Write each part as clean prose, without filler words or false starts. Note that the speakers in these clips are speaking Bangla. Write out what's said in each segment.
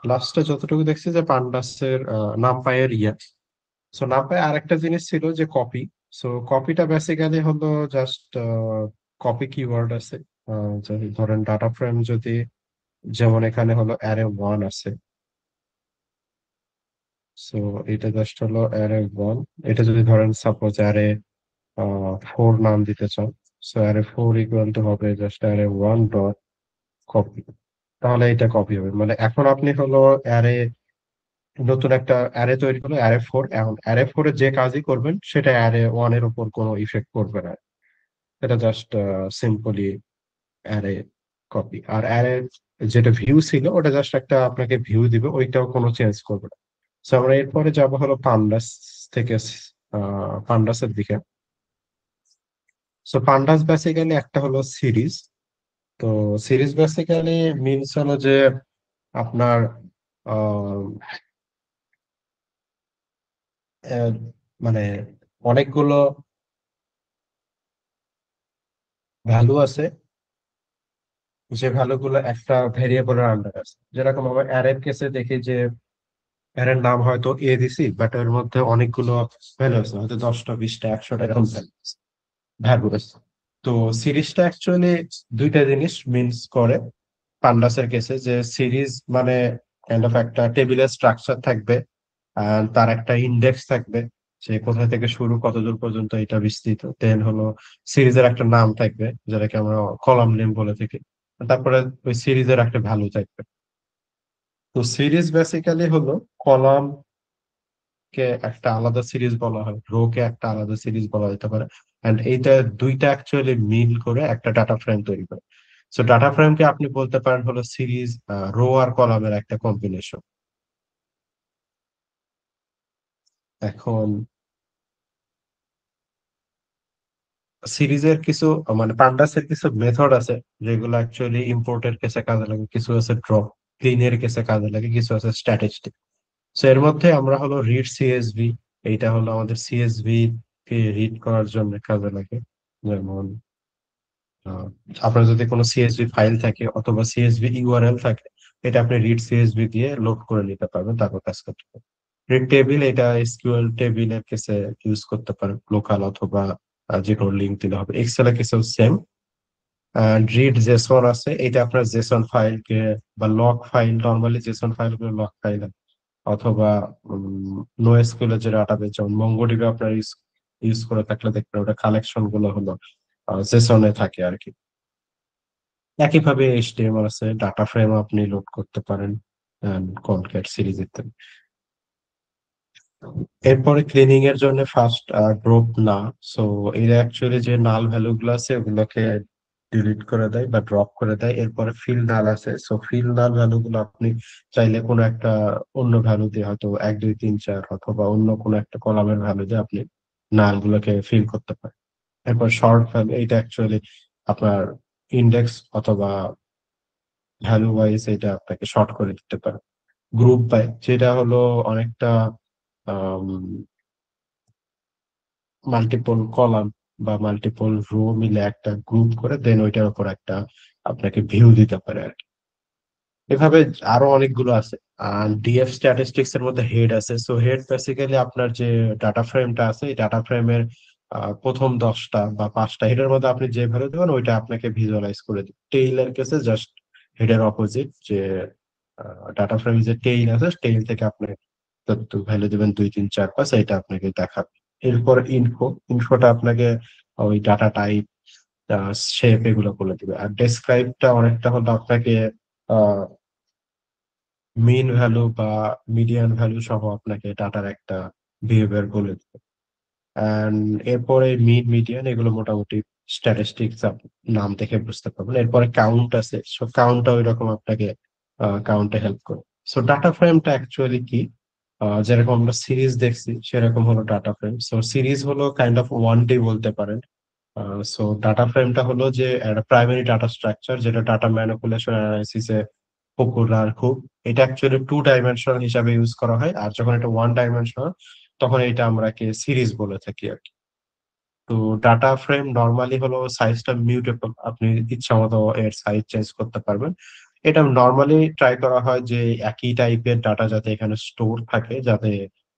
লাস্টে যতটুকু দেখছি যে পান্ডাসের নামপাইয়ের ইয়ে। সো নামপাই আরেকটা জিনিস ছিল যে কপি। সো কপিটা বেসিক্যালি হলো জাস্ট কপি কিওয়ার্ড আছে। যদি ধরেন ডাটা ফ্রেম যদি, যেমন এখানে হলো অ্যারে ওয়ান আছে। সো এটা জাস্ট হলো অ্যারে ওয়ান। এটা যদি ধরেন সাপোজ অ্যারে ফোর নাম দিতে চান, so array four equal to হবে just array one dot copy. তাহলে এটা কপি হবে, মানে এখন আপনি হলো অ্যারে, নতুন একটা অ্যারে তৈরি হলো অ্যারে ফোর। এখন অ্যারে ফোর এ যে কাজই করবেন সেটা অ্যারে ওয়ান এর উপর কোনো ইফেক্ট করবে না। এটা জাস্ট সিম্পলি অ্যারে কপি। আর অ্যারে যেটা ভিউ ছিল ওটা জাস্ট একটা আপনাকে ভিউ দিবে, ওইটাও কোনো চেঞ্জ করবে না। তো আমরা এরপরে যাবো হলো পান্ডাস থেকে পান্ডাসের দিকে। সো পান্ডাস বেসিক্যালি একটা হলো সিরিজ। তো সিরিজ বেসিক্যালি মিনস হলো যে আপনার আহ, আহ, মানে অনেকগুলো ভ্যালু আছে, যে ভ্যালু গুলো একটা ভেরিয়েবলের আন্ডার আছে। যেরকম আমরা অ্যারের কেসে দেখি যে অ্যারের নাম হয়তো এ দিছি, বাট এর মধ্যে অনেকগুলো ভ্যালু আছে, হয়তো 10টা 20টা 100টা এরকম ভ্যালু আছে। তো সিরিজটা অ্যাকচুয়ালি দুইটা জিনিস মিনস করে পান্ডাসের কেসে, যে সিরিজ মানে কাইন্ড অফ একটা টেবিলের স্ট্রাকচার থাকবে, আর তার একটা ইন্ডেক্স থাকবে, যে কোথা থেকে শুরু কতদূর পর্যন্ত এটা বিস্তৃত। দেন হলো সিরিজের একটা নাম থাকবে যেটাকে আমরা কলাম নেম বলে থাকি। তারপরে ওই সিরিজের একটা ভ্যালু থাকবে। তো সিরিজ বেসিক্যালি হলো কলাম কে একটা আলাদা সিরিজ বলা হয়, রো কে একটা আলাদা সিরিজ বলা যেতে পারে। এন্ড এইটা দুইটা অ্যাকচুয়ালি মিল করে একটা ডাটা ফ্রেম তৈরি করে। সো ডাটা ফ্রেমকে আপনি বলতে পারেন হলো সিরিজ, রো আর কলামের একটা কম্বিনেশন। এখন সিরিজের কিছু, মানে পান্ডাসের কিছু মেথড আছে যেগুলো অ্যাকচুয়ালি ইম্পোর্টের কেসে কাজে লাগে, কিছু আছে ড্রপ ক্লিনের কেসে কাজে লাগে, কিছু আছে স্ট্যাটিস্টিক। সো এর মধ্যে আমরা হলো রিড সিএসভি, এইটা হলো আমাদের সিএসভি কে রিড করার জন্য কাজে লাগে। যেমন আহ, আপনার যদি কোনো সিএসভি ফাইল থাকে অথবা সিএসভি ইউআরএল থাকে, এটা আপনি রিড সিএসভি দিয়ে লোড করে নিতে পারবেন, তারপর কাজ করতে পারবেন। রিড টেবিল, এটা এসকিউএল টেবিলের কেসে ইউজ করতে পারেন, লোকাল অথবা যে কোনো লিঙ্ক দিলে হবে। এক্সেল এর কেসেও সেম। রিড জেসন আছে, এটা আপনার জেসন ফাইলকে বা log file, normally Jason file গুলো লগ ফাইল, অথবা নো এসকিউএল এর যে ডাটাবেস যেমন মঙ্গোডিবি আপনার ইউজ ইউজ করে থাকলে দেখবেন ওটা কালেকশন গুলো হলো জেসনে থাকে আর কি। একইভাবে এইচটিএমএল আছে, ডাটা ফ্রেম আপনি লোড করতে পারেন, কনক্যাট সিরিজ ইত্যাদি। এরপরে ক্লিনিং এর জন্য ফার্স্ট ড্রপ না। সো এর অ্যাকচুয়ালি যে নাল ভ্যালু গুলো আছে ওগুলোকে ডিলিট করে দেয় বা ড্রপ করে দেয়। এরপরে ফিল নাল আছে, সো ফিল নাল ভ্যালু গুলো আপনি চাইলে কোনো একটা অন্য ভ্যালু দিয়ে, হয়তো 1 2 3 4 অথবা অন্য কোনো একটা কলামের ভ্যালু দিয়ে আপনি নাল গুলোকে ফিল করতে পারেন। এরপর শর্ট ভ্যালু, এটা অ্যাকচুয়ালি আপনার ইন্ডেক্স অথবা ভ্যালু ওয়াইজ এটা আপনাকে শর্ট করে দিতে পারে। গ্রুপ বাই, যেটা হলো অনেকটা মাল্টিপল কলাম বা মাল্টিপল রো মিলে একটা গ্রুপ করে দেন ওইটার উপর একটা আপনাকে ভিউ দিতে পারে আর কি। এভাবে আরো অনেকগুলো আছে। আর ডিএফ স্ট্যাটিস্টিক্স এর মধ্যে হেড আছে। সো হেড বেসিক্যালি আপনার যে ডাটা ফ্রেমটা আছে, এই ডাটা ফ্রেমের প্রথম 10টা বা 5টা হেডের মধ্যে আপনি যে ভ্যালু দেবেন ওইটা আপনাকে ভিজুয়ালাইজ করে দিবে। টেইলের কেসে জাস্ট হেডের অপোজিট, যে ডাটা ফ্রেম যে টেইল আছে, টেইল থেকে আপনি যত ভ্যালু দিবেন 2 3 4 5, এটা আপনাকে দেখাবে। এরপর ইনফোটা আপনাকে ওই ডাটা টাইপ, শেপ এগুলো বলে দিবে। আর ডেসক্রাইবটা অনেকটা হলো আপনাকে মিন ভ্যালু বা মিডিয়ান ভ্যালু সহ আপনাকে ডাটার একটা বিহেভিয়ার বলে দিবে। অ্যান্ড এরপরে মিন মিডিয়ান এগুলো মোটামুটি স্ট্যাটিস্টিক্স নাম দেখে বুঝতে পারবেন। এরপরে কাউন্ট আছে, সো কাউন্টটা ওই রকম আপনাকে কাউন্টে হেল্প করে। সো ডাটা ফ্রেমটা অ্যাকচুয়ালি কি, যেরকম আমরা সিরিজ দেখছি সেরকম হলো ডাটা ফ্রেম। সো সিরিজ হলো কাইন্ড অফ ওয়ান ডে বলতে পারেন। সো ডাটা ফ্রেমটা হলো যে একটা প্রাইমারি ডাটা স্ট্রাকচার, যেটা ডাটা ম্যানিপুলেশন অ্যানালাইসিসে পপুলার খুব। এটা অ্যাকচুয়ালি 2 ডাইমেনশনাল হিসাবে ইউজ করা হয়, আর যখন এটা 1 ডাইমেনশনাল তখন এটা আমরা কে সিরিজ বলে থাকি আর কি। তো ডাটা ফ্রেম নর্মালি হলো সাইজটা মিউটেবল, আপনি ইচ্ছা মতো এর সাইজ চেঞ্জ করতে পারবেন। এটা নর্মালি ট্রাই করা হয় যে একই টাইপের ডাটা যাতে এখানে স্টোর থাকে, যাতে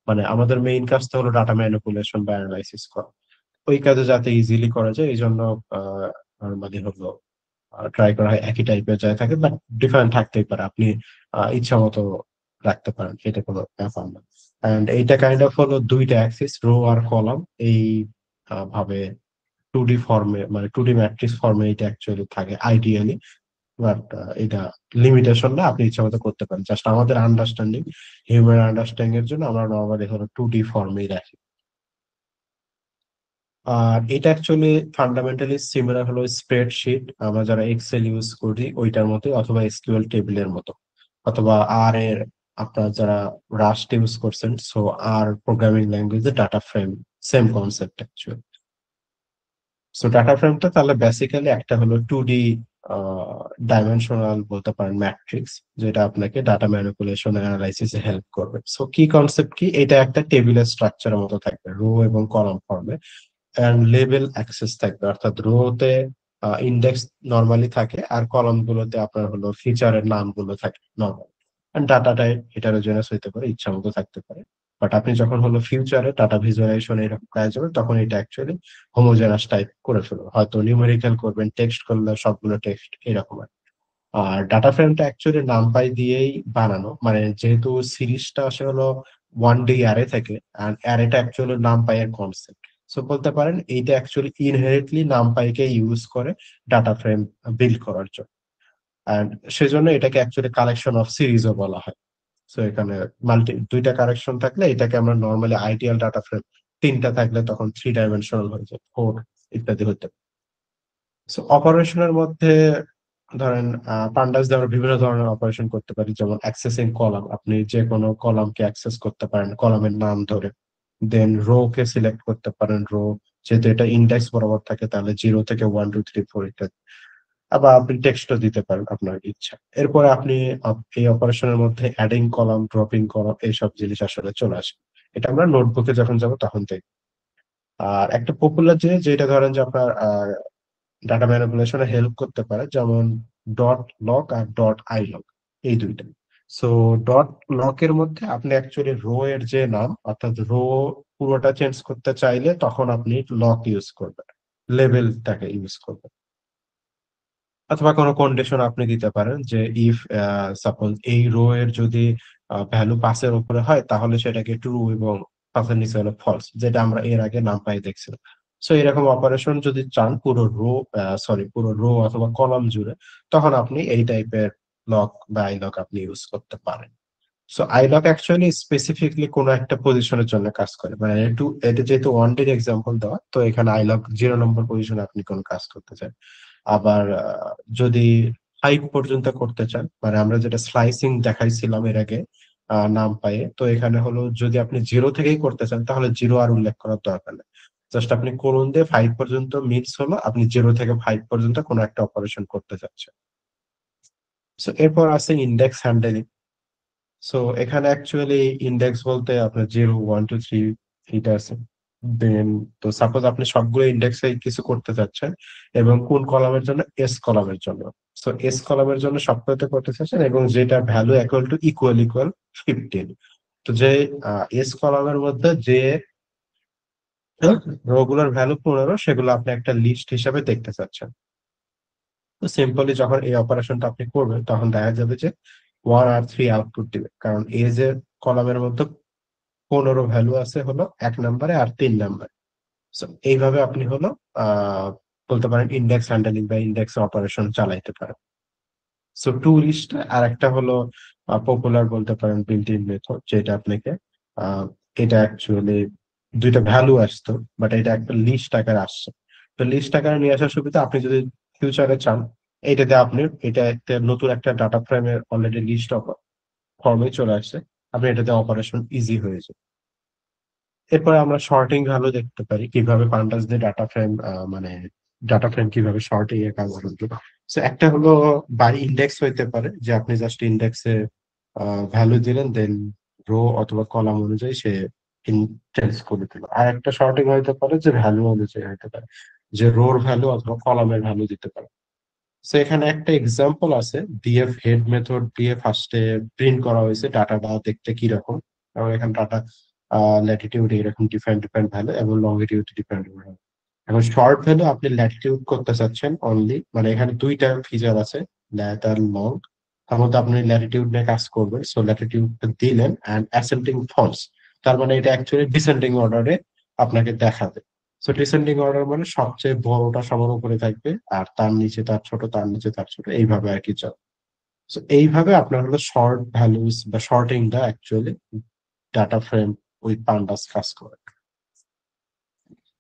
মানে আমাদের মেইন কাজটা হলো ডাটা ম্যানিপুলেশন বা অ্যানালাইসিস করা, ওই কাজে যাতে ইজিলি করা যায় এই জন্য নর্মালি হলো ট্রাই করা হয় একই টাইপের যাই থাকে, বাট ডিফারেন্ট থাকতেই পারে, আপনি ইচ্ছা মতো রাখতে পারেন, এটা কোনো ব্যাপার না। অ্যান্ড এইটা কাইন্ড অফ হলো দুইটা অ্যাক্সিস, রো আর কলাম, এই ভাবে 2D ফর্মে মানে 2D ম্যাট্রিক্স ফর্মে এটা অ্যাকচুয়ালি থাকে আইডিয়ালি। বাট এটা লিমিটেশন না, আপনি ইচ্ছা মতো করতে পারেন, জাস্ট আমাদের আন্ডারস্ট্যান্ডিং, হিউম্যান আন্ডারস্ট্যান্ডিং এর জন্য আমরা নর্মালি হলো 2D ফর্মেই রাখি। আর এটা অ্যাকচুয়ালি ফান্ডামেন্টালি সিমিলার হলো স্প্রেডশিট, আমরা যারা এক্সেল ইউজ করি ওইটার মতো, অথবা এসকিউএল টেবিলের মতো, অথবা আর এর, আপনার যারা রাস্ট ইউজ করছেন, সো আর প্রোগ্রামিং ল্যাঙ্গুয়েজে data frame, same concept actually. So data ফ্রেমটা তাহলে বেসিক্যালি একটা হলো 2D ডাইমেনশনাল বলতে পারেন ম্যাট্রিক্স, যেটা আপনাকে ডাটা ম্যানিপুলেশন অ্যানালাইসিসে হেল্প করবে। সো কি কনসেপ্ট কি, এটা একটা টেবিলের স্ট্রাকচারের মতো থাকবে, রো এবং কলাম ফর্মে, এন্ড লেভেল অ্যাক্সেস থাকবে, অর্থাৎ রোতে ইন্ডেক্স নর্মালি থাকে আর কলাম গুলোতে আপনার হলো ফিচারের নামগুলো থাকে নর্মাল। ডাটা টাইপ হেটারোজেনাস হইতে পারে, ইচ্ছা মতো থাকতে পারে। বাট আপনি যখন হলো ফিউচারে ডাটা ভিজুয়ালাইজেশন এরকম কাজ হবে, তখন এটা অ্যাকচুয়ালি হোমোজেনাস টাইপ করে ফেলবে, হয়তো নিউমেরিক্যাল করবেন, টেক্সট করলে সবগুলো টেক্সট এরকম আর কি। আর ডাটা ফ্রেমটা অ্যাকচুয়ালি নামপাই দিয়েই বানানো, মানে যেহেতু সিরিজটা আসলে হলো 1D অ্যারে থেকে, আর অ্যারেটা অ্যাকচুয়ালি নামপাই এর কনসেপ্ট। সো বলতে পারেন এইটা অ্যাকচুয়ালি ইনহেরিটলি নামপাইকে ইউজ করে ডাটা ফ্রেম বিল্ড করার জন্য। অ্যান্ড সেজন্য এটাকে অ্যাকচুয়ালি কালেকশন অফ সিরিজও বলা হয়। সো এখানে দুইটা কারেকশন থাকলে এটাকে আমরা নর্মালি আইডিয়াল ডাটা ফ্রেম, তিনটা থাকলে তখন 3 ডাইমেনশনাল হয়ে যায়, 4 ইত্যাদি হতে পারে। সো অপারেশনের মধ্যে ধরেন পান্ডাস দিয়ে আমরা বিভিন্ন ধরনের অপারেশন করতে পারি, যেমন অ্যাক্সেসিং কলাম, আপনি যে কোনো কলামকে অ্যাক্সেস করতে পারেন কলামের নাম ধরে। দেন রো কে সিলেক্ট করতে পারেন, রো যেহেতু এটা ইন্ডেক্স বরাবর থাকে তাহলে 0 থেকে 1 2 3 4 ইত্যাদি। আবার আপনি টেক্সটও দিতে পারেন আপনার ইচ্ছা। এরপরে আপনি এই অপারেশনের মধ্যে অ্যাডিং কলাম, ড্রপিং কলাম, এইসব জিনিস আসলে চলে আসে। এটা আমরা নোটবুকে যখন যাব তখন দেখব। আর একটা পপুলার জিনিস যেটা ধরেন যে আপনার ডাটা ম্যানিপুলেশনে হেল্প করতে পারে, যেমন ডট লক আর ডট আই লক, এই দুইটা। সো ডট লক এর মধ্যে আপনি অ্যাকচুয়ালি রো এর যে নাম, অর্থাৎ রো পুরোটা চেঞ্জ করতে চাইলে তখন আপনি লক ইউজ করবেন, লেভেলটাকে ইউজ করবেন। অথবা কোনো কন্ডিশন আপনি দিতে পারেন যে ইফ সাপোজ এই রো এর যদি ভ্যালু 5-এর উপরে হয় তাহলে সেটাকে ট্রু, এবং 5-এর নিচে হলো ফলস, যেটা আমরা এর আগে নাম পাই দেখছিলাম। সো এরকম অপারেশন যদি চান পুরো রো অথবা কলাম জুড়ে, তখন আপনি এই টাইপের লক বা আই লক আপনি ইউজ করতে পারেন। সো আইলক অ্যাকচুয়ালি স্পেসিফিকলি কোনো একটা পজিশনের জন্য কাজ করে, মানে এটা যেহেতু 1D এক্সাম্পল দেওয়া, তো এখানে আইলক 0 নম্বর পজিশনে আপনি কোন কাজ করতে চান। আবার যদি 5 পর্যন্ত করতে চান, মানে আমরা যেটা স্লাইসিং দেখাইছিলাম এর আগে নাম পাইয়ে, তো এখানে হলো যদি আপনি 0 থেকেই করতে চান তাহলে 0 আর উল্লেখ করার দরকার নেই, জাস্ট আপনি কোলন দিয়ে 5 পর্যন্ত মিনস হলো আপনি 0 থেকে 5 পর্যন্ত কোনো একটা অপারেশন করতে চাচ্ছেন। সো এরপর আছে ইন্ডেক্স হ্যান্ডেলিং। সো এখানে অ্যাকচুয়ালি ইন্ডেক্স বলতে আপনার 0 1 2 3 এইটা আছে। দেন তো সাপোজ আপনি সবগুলো ইন্ডেক্সে কিছু করতে চাচ্ছেন, এবং কোন কলামের জন্য, এস কলামের জন্য। সো এস কলামের জন্য সবগুলোতে করতে চাচ্ছেন, এবং যেটা ভ্যালু ইকুয়াল 15। তো যে এস কলামের মধ্যে যে রোগুলার ভ্যালু 15, সেগুলো আপনি একটা লিস্ট হিসাবে দেখতে চাচ্ছেন। তো সিম্পলি যখন এই অপারেশনটা আপনি করবেন তখন দেখা যাবে যে 1 আর 3 আউটপুট দিবে, কারণ এজ এর কলামের মধ্যে 15 ভ্যালু আছে হলো 1 নম্বরে আর 3 নম্বরে। সো এইভাবে আপনি হলো আহ বলতে পারেন ইন্ডেক্স হ্যান্ডলিং বা ইন্ডেক্স অপারেশন চালাইতে পারেন। সো টু লিস্ট আর একটা হলো পপুলার বলতে পারেন বিল্ট ইন মেথড, যেটা আপনাকে আহ এটা অ্যাকচুয়ালি দুইটা ভ্যালু আসতো, বাট এটা একটা লিস্ট আকারে আসছে। তো লিস্ট আকারে নিয়ে আসার সুবিধা, আপনি যদি ফিউচারে চান, এইটাতে আপনি এটা একটা নতুন একটা ডাটা ফ্রেমের অলরেডি লিস্ট অফ ফর্মে চলে আসছে, আপনি এটাতে অপারেশন ইজি হয়ে যায়। এরপরে আমরা শর্টিং ভ্যালু দেখতে পারি, কিভাবে পান্ডাস দিয়ে ডাটা ফ্রেম, মানে ডাটা ফ্রেম কিভাবে শর্টিং এর কাজ করবে। তো একটা হলো বাই ইন্ডেক্স হইতে পারে, যে আপনি জাস্ট ইন্ডেক্সে ভ্যালু দিলেন, দেন রো অথবা কলাম অনুযায়ী সে চেঞ্জ করে দিল। আর একটা শর্টিং হইতে পারে যে ভ্যালু অনুযায়ী হইতে পারে, যে রোর ভ্যালু অথবা কলামের ভ্যালু দিতে পারে। সো এখানে একটা এক্সাম্পল আছে, ডিএফ হেড মেথড দিয়ে ফার্স্টে প্রিন্ট করা হয়েছে ডাটাটা দেখতে কিরকম। এবং এখানে ডাটা ল্যাটিটিউড এরকম ডিফারেন্ট ডিফারেন্ট ভ্যালু এবং লঙ্গিটিউড ডিফারেন্ট ভ্যালু। এখন শর্ট ভ্যালু আপনি ল্যাটিটিউড করতে চাচ্ছেন অনলি, মানে এখানে দুইটা ফিচার আছে, ল্যাট আর লং। তার মধ্যে আপনি ল্যাটিটিউড নিয়ে কাজ করবেন, সো ল্যাটিটিউড দিলেন অ্যান্ড অ্যাসেন্ডিং ফলস, তার মানে এটা অ্যাকচুয়ালি ডিসেন্ডিং অর্ডারে আপনাকে দেখাবে। সো ডিসেন্ডিং অর্ডার মানে সবচেয়ে বড়টা সবার উপরে থাকবে, আর তার নিচে তার ছোট, তার নিচে তার ছোট, এইভাবে আর কি চলে। সো এইভাবে আপনার হলো শর্ট ভ্যালুস বা শর্টিংটা actually data frame with pandas কাজ করে।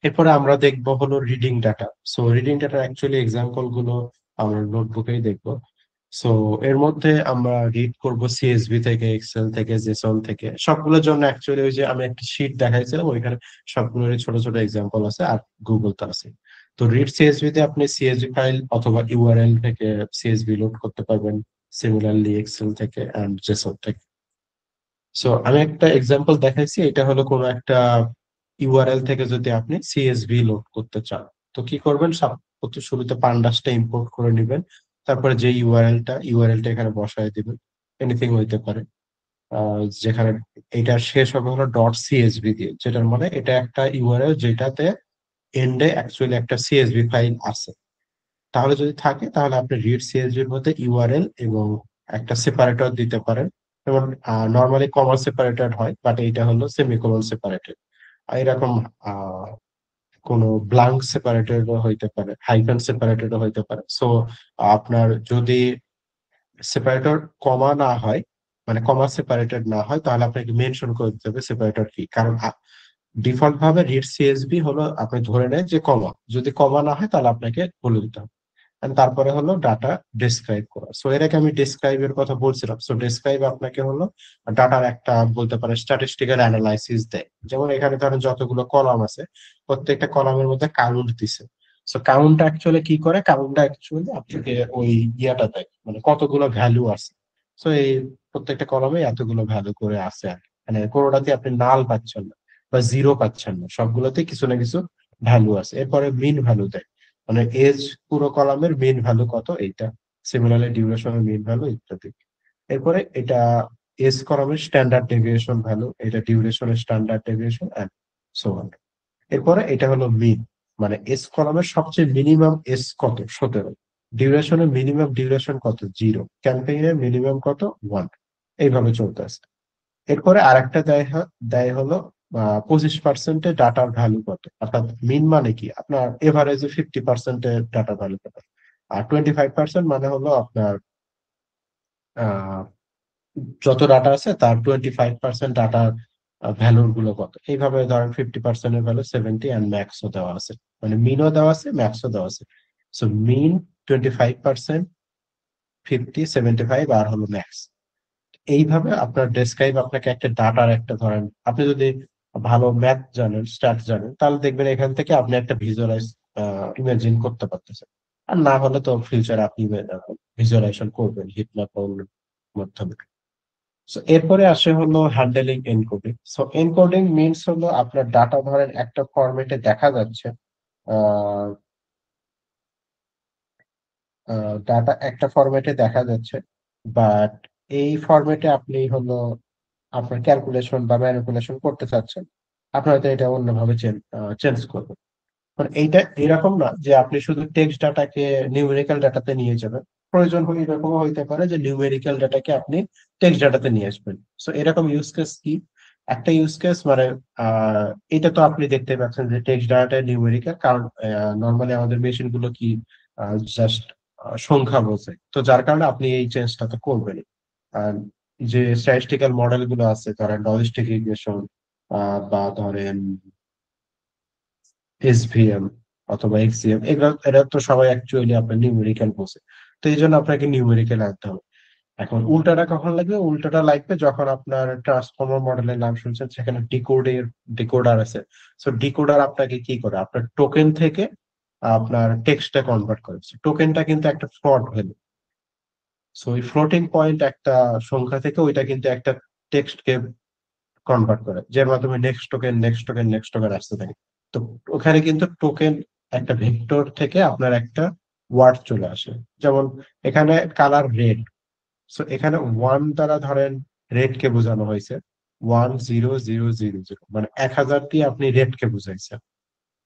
এরপরে আমরা দেখবো হলো রিডিং ডাটা। সো রিডিং ডাটার অ্যাকচুয়ালি এক্সাম্পল গুলো আমরা নোটবুকেই দেখবো। সো এর মধ্যে আমরা রিড করব সিএসভি থেকে, এক্সেল থেকে, জেসন থেকে, সবগুলোর জন্য অ্যাকচুয়ালি ওই যে আমি একটা শিট দেখাইছিলাম ওইখানে সবগুলোরই ছোট ছোট এক্সাম্পল আছে, আর গুগল তো আছে। তো রিড সিএসভি তে আপনি সিএসভি ফাইল অথবা ইউআরএল থেকে সিএসভি লোড করতে পারবেন, সিমিলারলি এক্সেল থেকে এন্ড জেসন থেকে। সো আমি একটা এক্সাম্পল দেখাইছি, এটা হলো কোনো একটা ইউআরএল থেকে যদি আপনি সিএসভি লোড করতে চান, তো কি করবেন, সব শুরুতে পান্ডাসটা ইম্পোর্ট করে নেবেন। তারপরে যে ইউআরএলটা এখানে বসায় দিবেন, এনিথিং হইতে পারে। যেখানে এটা শেষ হবে হলো ডট সিএসভি দিয়ে, যেটার মানে এটা একটা ইউআরএল যেটাতে এন্ডে অ্যাকচুয়ালি একটা সিএসভি ফাইল আছে। তাহলে যদি থাকে তাহলে আপনি রিড সিএসভির মধ্যে ইউআরএল এবং একটা সেপারেটর দিতে পারেন। যেমন নর্মালি কমা সেপারেটেড হয়, বাট এইটা হলো সেমিকোলন সেপারেটেড। এরকম আহ কোনো ব্লাঙ্ক সেপারেটেডও হইতে পারে, হাইফেন সেপারেটেডও হইতে পারে। সো আপনার যদি সেপারেটর কমা না হয়, মানে কমা সেপারেটেড না হয়, তাহলে আপনাকে মেনশন করে দিতে হবে সেপারেটর কি। কারণ ডিফল্ট ভাবে রিড সিএসভি হলো আপনি ধরে নেয় যে কমা, যদি কমা না হয় তাহলে আপনাকে বলে দিতে হবে। And তারপরে হলো ডাটা ডেসক্রাইব করা। সো এর আগে আমি ডেসক্রাইবের কথা বলছিলাম। সো ডেসক্রাইব আপনাকে হলো ডাটার একটা বলতে পারে স্ট্যাটিস্টিক্যাল অ্যানালাইসিস দেয়। যেমন এখানে ধরেন যতগুলো কলাম আছে, প্রত্যেকটা কলামের মধ্যে কাউন্ট দিছে। সো কাউন্ট অ্যাকচুয়ালি কি করে, কাউন্টটা অ্যাকচুয়ালি আপনাকে ওই ইয়াটা দেয়, মানে কতগুলো ভ্যালু আছে। সো এই প্রত্যেকটা কলামে এতগুলো ভ্যালু করে আছে আর কি। মানে কোনোটাতে আপনি নাল পাচ্ছেন না বা জিরো পাচ্ছেন না, সবগুলোতে কিছু না কিছু ভ্যালু আছে। এরপরে মিন ভ্যালু দেয়, মানে এজ পুরো কলামের মেইন ভ্যালু কত এইটা, সিমিলারলি ডিউরেশনের মেইন ভ্যালু ইত্যাদি। এরপরে এটা এজ কলামের স্ট্যান্ডার্ড ডেভিয়েশন ভ্যালু, এটা ডিউরেশনের standard deviation and so on. এরপরে এটা হলো মিন, মানে এস কলামের সবচেয়ে মিনিমাম এস কত 17, ডিউরেশনের মিনিমাম ডিউরেশন কত 0, ক্যাম্পেইনের মিনিমাম কত 1, এইভাবে চলতে আছে। এরপরে আরেকটা দেয় হলো 25% ডাটার ভ্যালু কত, অর্থাৎ মিন মানে কি আপনার এভারেজে 50% ডাটা ভ্যালু কত, আর 25% মানে হলো আপনার আহ, যত ডাটা আছে তার 25% ডাটার ভ্যালুর গুলো কত। এইভাবে ধরেন 50% ভ্যালু 70 অ্যান্ড ম্যাক্সও দেওয়া আছে, মানে মিনও দেওয়া আছে ম্যাক্সও দেওয়া আছে। সো মিন 25%, 50, 75 আর হলো ম্যাক্স। এইভাবে আপনার ডেসক্রাইব আপনাকে একটা ডাটার একটা ধরেন, আপনি যদি ভালো ম্যাথ জানেন, স্ট্যাট জানেন, তাহলে দেখবেন এখান থেকে আপনি একটা ভিজুয়ালাইজ ইমাজিন করতে পারতেছেন। আর না হলে তো ফিউচার আপনি ভিজুয়ালাইজেশন করবেন হিট ম্যাপ মাধ্যমে। So এরপরে আসে হলো handling encoding. So encoding means হলো আপনার ডাটা ধরেন একটা ফরম্যাটে দেখা যাচ্ছে, ডাটা একটা ফরম্যাটে দেখা যাচ্ছে, বাট এই ফরম্যাটে আপনি হলো আপনার ক্যালকুলেশন বা ম্যানিপুলেশন করতে চাচ্ছেন, আপনার হয়তো এটা অন্যভাবে চেঞ্জ করবেন। মানে এইটা এরকম না যে আপনি শুধু টেক্সট ডাটাকে নিউমেরিক্যাল ডাটাতে নিয়ে যাবেন। প্রয়োজন হলে এরকমও হইতে পারে যে নিউমেরিক্যাল ডাটাকে আপনি টেক্সট ডাটাতে নিয়ে আসবেন। সো এরকম ইউজ কেস কি, একটা ইউজ কেস মানে এটা তো আপনি দেখতে পাচ্ছেন যে টেক্সট ডাটাটা নিউমেরিক্যাল, কারণ নর্মালি আমাদের মেশিন গুলো কি জাস্ট সংখ্যা বোঝে, তো যার কারণে আপনি এই চেঞ্জটা তো করবেন। আর যে স্ট্যাটিস্টিক্যাল মডেল গুলো আছে, ধরেন লজিস্টিক রিগ্রেশন বা ধরেন এসভিএম অথবা এক্সিএম, এগুলো এরা তো সবাই অ্যাকচুয়ালি আপনার নিউমেরিক্যাল বোঝে। তো এই জন্য আপনাকে নিউমেরিক্যাল আনতে হবে। এখন উল্টাটা কখন লাগবে, উল্টাটা লাগবে যখন আপনার ট্রান্সফর্মার মডেলের নাম শুনছেন, সেখানে ডিকোডার আছে। সো ডিকোডার আপনাকে কি করে, আপনার টোকেন থেকে আপনার টেক্সটে কনভার্ট করে। টোকেনটা কিন্তু একটা ফ্লোট ভ্যালু। সো ওই ফ্লোটিং পয়েন্ট একটা সংখ্যা থেকে ওইটা কিন্তু একটা টেক্সটকে কনভার্ট করে, যার মাধ্যমে next token next token next token আসতে থাকে। তো ওখানে কিন্তু টোকেন একটা ভেক্টর থেকে আপনার একটা ওয়ার্ড চলে আসে। যেমন এখানে কালার রেড, সো এখানে ওয়ান দ্বারা ধরেন রেড কে বোঝানো হয়েছে, 10000, মানে 1000 দিয়ে আপনি রেড কে বুঝাইছেন।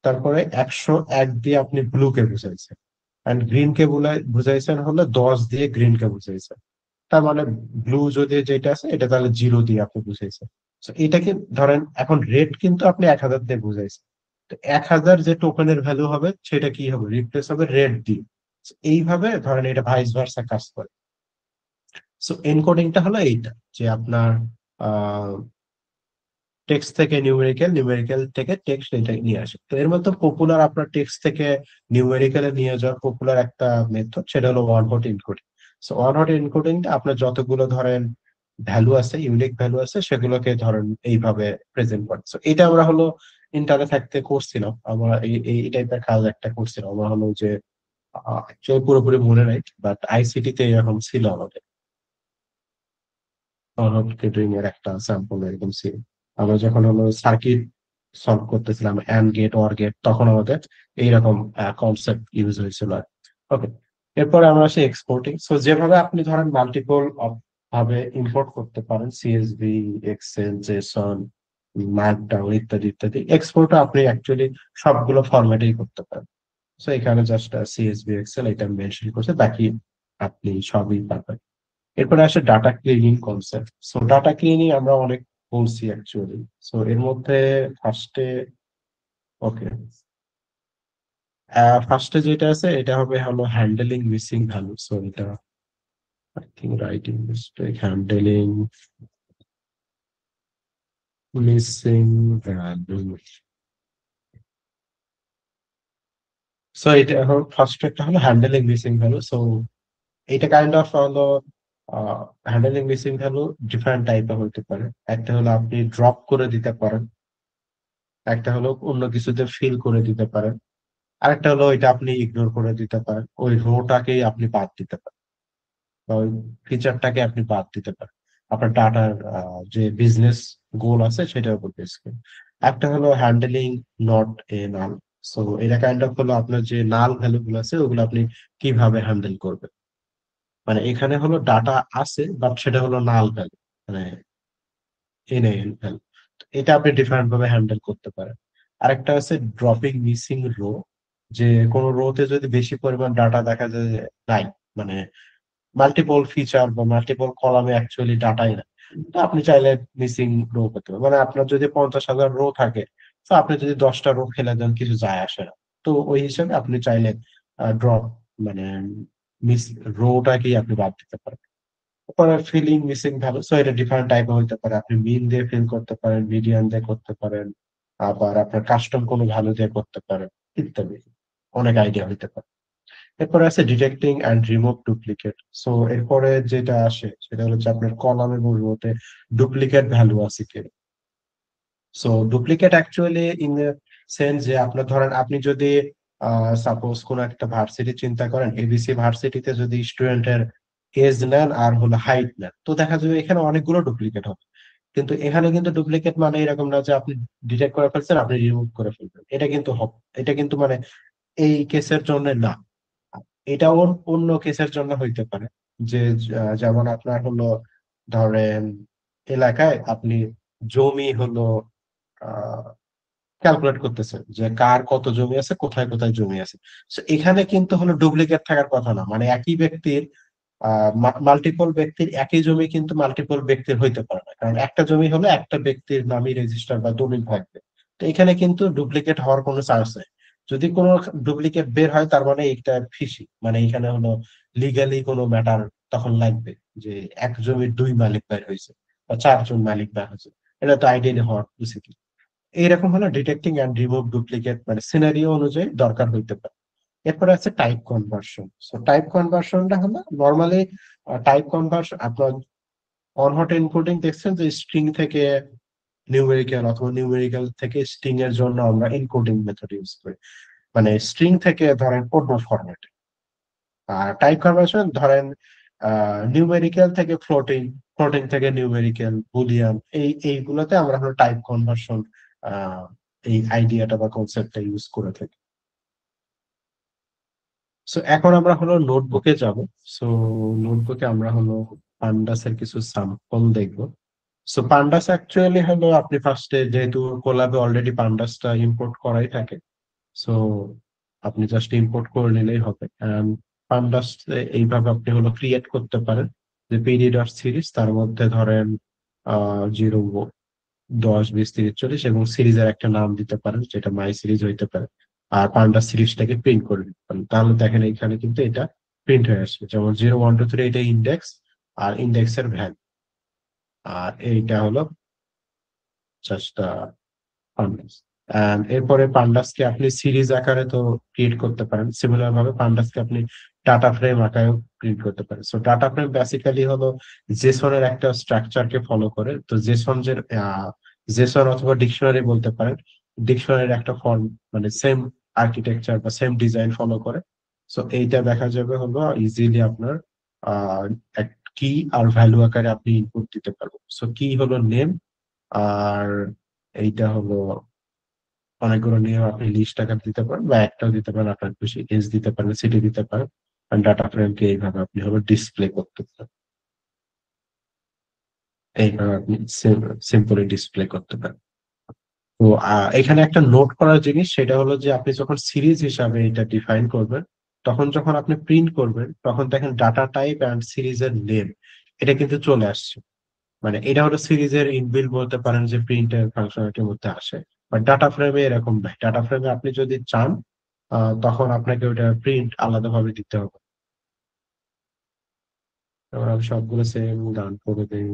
তারপরে 101 দিয়ে আপনি ব্লু কে বুঝাইছেন। এন্ড গ্রিন কে বুঝাইছেন হলো 10 দিয়ে গ্রিন কে বুঝাইছেন। তার মানে ব্লু যদি যেটা আছে এটা তাহলে 0 দিয়ে আপনি বুঝাইছেন। তো এটাকে ধরেন এখন রেড কিন্তু আপনি 1000 দিয়ে বুঝাইছেন, তো 1000 যে টোকেনের ভ্যালু হবে সেটা কি হবে, রিপ্লেস হবে রেড দিয়ে। So এইভাবে ধরেন এটা ভাইস ভার্সা কাজ করে। সো এনকোডিংটা হলো এইটা, যে আপনার টেক্সট থেকে নিউমেরিক্যাল, নিউমেরিক্যাল থেকে টেক্সট, এটা নিয়ে আসে। তো এর মধ্যে পপুলার আপনার টেক্সট থেকে নিউমেরিক্যালে নিয়ে যাওয়ার পপুলার একটা মেথড, সেটা হলো one hot encoding. So one hot encoding আপনার যতগুলো ধরেন ভ্যালু আছে, ইউনিক ভ্যালু আছে, সেগুলোকে ধরেন এইভাবে প্রেজেন্ট করে। সো এটা আমরা হলো ইন্টারে থাকতে করছিলাম, আমরা এই টাইপের কাজ একটা করছিলাম। আমরা হলো যে actually পুরোপুরি মনে নাই, বাট আইসিটি তে এরকম ছিল আমাদের, কেটারিং এর একটা স্যাম্পল এরকম ছিল। আমরা যখন হলো সার্কিট সলভ করতেছিলাম, অ্যান্ড গেট অর গেট, তখন আমাদের এইরকম কনসেপ্ট ইউজ হয়েছিল। ওকে, এরপরে আমরা আসি এক্সপোর্টিং। সো যেভাবে আপনি ধরেন মাল্টিপল ভাবে ইম্পোর্ট করতে পারেন, সিএসভি, এক্সেল, জেসন, মার্কডাউন ইত্যাদি ইত্যাদি, এক্সপোর্ট আপনি অ্যাকচুয়ালি সবগুলো ফরম্যাটেই করতে পারেন। সো এখানে জাস্ট সিএসভি, এক্সেল এটা মেনশন করছে, বাকি আপনি সবই পাবেন। এরপরে আসে data cleaning concept. So data cleaning আমরা অনেক বলছি অ্যাকচুয়ালি। সো এর মধ্যে ফার্স্টে, ওকে, ফার্স্টে যেটা আছে এটা হবে হলো হ্যান্ডেলিং মিসিং ভ্যালু। সো এটা I think writing mistake, handling missing value. So এটা এখন ফার্স্ট একটা হলো হ্যান্ডেলিং মিসিং ভ্যালু। সো এটা কাইন্ড অফ হলো হ্যান্ডেলিং মিসিং ভ্যালু ডিফারেন্ট টাইপের হতে পারে। একটা হলো আপনি ড্রপ করে দিতে পারেন, একটা হলো অন্য কিছুতে ফিল করে দিতে পারেন, আরেকটা হলো এটা আপনি ইগনোর করে দিতে পারেন, ওই রোটাকেই আপনি বাদ দিতে পারেন, বা ওই ফিচারটাকে আপনি বাদ দিতে পারেন আপনার ডাটার যে বিজনেস গোল আছে সেটার উপর বেস করে। একটা হলো handling not a null. So এটা কাইন্ড অফ হলো আপনার যে নাল ভ্যালু গুলো আছে ওগুলো আপনি কিভাবে হ্যান্ডেল করবেন, মানে এখানে হলো ডাটা আছে বাট সেটা হলো নাল ভ্যালু, মানে এনএএল ভ্যালু। এটা আপনি ডিফারেন্ট ভাবে হ্যান্ডেল করতে পারেন। আরেকটা আছে ড্রপিং মিসিং রো, যে কোনো রোতে যদি বেশি পরিমাণ ডাটা দেখা যায় যে নাই, মানে মাল্টিপল ফিচার বা মাল্টিপল কলামে অ্যাকচুয়ালি ডাটাই না, তো আপনি চাইলে মিসিং রো করতে পারেন। মানে আপনার যদি 50,000 রো থাকে, তো আপনি যদি 10টা রো ফেলে দেন কিছু যায় আসে না। তো ওই হিসাবে আপনি চাইলে ড্রপ, মানে মিস রোটাকেই আপনি বাদ দিতে পারেন। তারপরে ফিলিং মিসিং ভ্যালু, সো এটা ডিফারেন্ট টাইপ হতে পারে, আপনি মিন দিয়ে ফিল করতে পারেন, মিডিয়ান দিয়ে করতে পারেন, আবার আপনার কাস্টম কোনো ভ্যালু দিয়ে করতে পারেন, ইত্যাদি অনেক আইডিয়া হইতে পারে। এরপরে আছে detecting and remove duplicate. So এরপরে যেটা আসে সেটা হচ্ছে আপনার কলাম এবং রোতে ডুপ্লিকেট ভ্যালু আছে কি। So duplicate actually in the sense যে আপনার ধরেন আপনি যদি সাপোজ কোন একটা ভার্সিটি চিন্তা করেন, এবিসি ভার্সিটিতে যদি স্টুডেন্টের এজ নেন আর হলো হাইট নেন, তো দেখা যাবে এখানে অনেকগুলো ডুপ্লিকেট হবে। কিন্তু এখানে কিন্তু ডুপ্লিকেট মানে এরকম না যে আপনি ডিটেক্ট করে ফেলছেন আপনি রিমুভ করে ফেলবেন, এটা কিন্তু হবে, এটা কিন্তু মানে এই কেসের জন্য না। এটা ওর অন্য কেসের জন্য হইতে পারে, যে যেমন আপনার হলো ধরেন এলাকায় আপনি জমি হলো ক্যালকুলেট করতেছেন যে কার কত জমি আছে, কোথায় কোথায় জমি আছে। So এখানে কিন্তু হলো ডুপ্লিকেট থাকার কথা না, মানে একই ব্যক্তির মাল্টিপল ব্যক্তির একই জমি কিন্তু মাল্টিপল ব্যক্তির হইতে পারে না, কারণ একটা জমি হলে একটা ব্যক্তির নামই রেজিস্টার বা দলিল থাকবে। তো এখানে কিন্তু ডুপ্লিকেট হওয়ার কোনো চান্স নেই। যদি কোনো ডুপ্লিকেট বের হয় তার মানে এটা ফিসি, মানে এখানে হলো লিগালি কোনো ম্যাটার তখন লাগবে, যে এক জমির দুই মালিক বের হয়েছে বা চারজন মালিক বের হয়েছে, এটা তো আইডিয়ালি হওয়ার উচিত না। এইরকম হলো ডিটেক্টিং এন্ড রিমুভ ডুপ্লিকেট, মানে সিনারিও অনুযায়ী দরকার হইতে পারে। এরপরে আছে টাইপ কনভার্সন। সো টাইপ কনভার্সনটা হলো নর্মালি টাইপ কনভার্সন আপনার অন হট এনকোডিং দেখছেন যে স্ট্রিং থেকে নিউমেরিক্যাল অথবা নিউমেরিক্যাল থেকে স্ট্রিং এর জন্য আমরা এনকোডিং মেথড ইউজ করি, মানে স্ট্রিং থেকে ধরেন অন্য ফরম্যাটে। আর টাইপ কনভার্সন ধরেন নিউমেরিক্যাল থেকে ফ্লোটিং, ফ্লোটিং থেকে নিউমেরিক্যাল, বুলিয়ান, এইগুলোতে আমরা হলো টাইপ কনভার্সন এই আইডিয়াটা বা কনসেপ্টটা ইউজ করে থাকি। সো এখন আমরা হলো নোটবুকে যাব। সো নোটবুকে আমরা হলো পান্ডাসের কিছু স্যাম্পল দেখবো। সো পান্ডাস অ্যাকচুয়ালি হলো আপনি ফার্স্টে যেহেতু কোলাবে অলরেডি পান্ডাসটা ইম্পোর্ট করাই থাকে, সো আপনি জাস্ট ইম্পোর্ট করে নিলেই হবে। পান্ডাস এইভাবে আপনি হলো ক্রিয়েট করতে পারেন যে পিডি ডট সিরিজ, তার মধ্যে ধরেন 0, 10, 20, 30, 40 এবং সিরিজের একটা নাম দিতে পারেন, যেটা মাই সিরিজ হইতে পারে। আর পান্ডাস সিরিজটাকে প্রিন্ট করে দিতে পারেন, তাহলে দেখেন এখানে কিন্তু এটা প্রিন্ট হয়ে আসবে, যেমন 0, 1, 2, 3 এটা ইন্ডেক্স, আর ইন্ডেক্সের ভ্যালু, আর এইটা হলো জাস্ট পান্ডাস। এরপরে পান্ডাসকে আপনি সিরিজ আকারে তো ক্রিয়েট করতে পারেন, সিমিলার ভাবে পান্ডাসকে আপনি ডাটা ফ্রেম আকারেও প্রিন্ট করতে পারেন। সো ডাটা ফ্রেম বেসিক্যালি হলো জেসনের একটা স্ট্রাকচারকে ফলো করে। তো জেসন যে জেসন অথবা ডিকশনারি বলতে পারেন, ডিকশনারির একটা ফর্ম, মানে সেম আর্কিটেকচার বা সেম ডিজাইন ফলো করে। সো এইটা দেখা যাবে হলো ইজিলি আপনার আহ এক কি আর ভ্যালু আকারে আপনি ইনপুট দিতে পারবেন। সো কি হলো নেম, আর এইটা হলো অনেকগুলো নিয়ে আপনি লিস্ট আকার দিতে পারেন বা একটাও দিতে পারেন, আপনার খুশি এজ দিতে পারেন, সিটি দিতে পারেন। আর ডাটা ফ্রেমকে এইভাবে আপনি হলো ডিসপ্লে করতে পারেন, এইভাবে আপনি সিম্পলি ডিসপ্লে করতে পারেন। তো এখানে একটা নোট করার জিনিস সেটা হলো যে আপনি যখন সিরিজ হিসাবে এটা ডিফাইন করবেন, তখন যখন আপনি প্রিন্ট করবেন তখন দেখেন ডাটা টাইপ অ্যান্ড সিরিজের নেম এটা কিন্তু চলে আসছে। মানে এটা হলো সিরিজের ইনবিল্ট বলতে পারেন যে প্রিন্টের ফাংশনালিটির মধ্যে আসে। বাট ডাটা ফ্রেমে এরকম নাই, ডাটা ফ্রেমে আপনি যদি চান তখন আপনাকে ওটা প্রিন্ট আলাদাভাবে দিতে হবে। এবার আমি সবগুলো সেম গান করে দিই।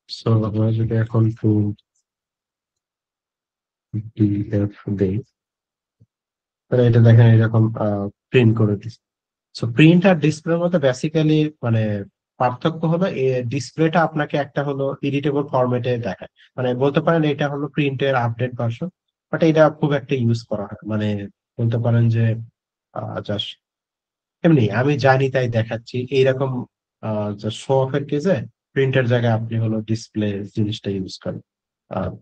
সো আমরা যদি এখন ডিএফ দেই, তাহলে এটা দেখেন এরকম প্রিন্ট করে দিচ্ছে। সো প্রিন্ট আর ডিসপ্লের মধ্যে বেসিক্যালি মানে পার্থক্য হলো ডিসপ্লেটা আপনাকে একটা হলো এডিটেবল ফরম্যাটে দেখায়, মানে বলতে পারেন এটা হলো প্রিন্টের আপডেট ভার্সন। বাট এটা খুব একটা ইউজ করা হয়, মানে বলতে পারেন যে জাস্ট এমনি আমি জানি তাই দেখাচ্ছি এইরকম শো অফের কেসে প্রিন্টের জায়গায় আপনি হলো ডিসপ্লে জিনিসটা ইউজ করেন।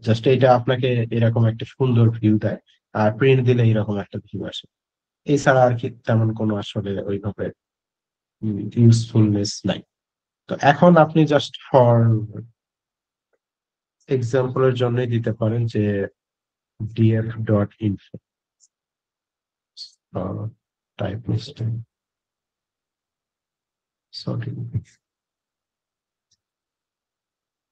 জাস্ট এটা আপনাকে এরকম একটা সুন্দর ভিউ দেয়, আর প্রিন্ট দিলে এরকম একটা ভিউ আসে। এছাড়া আর কি তেমন কোনো আসলে ওইভাবে ইউজফুলনেস নাই। তো এখন আপনি জাস্ট ফর এক্সাম্পলের জন্যই দিতে পারেন যে DF dot info type listing, sorry.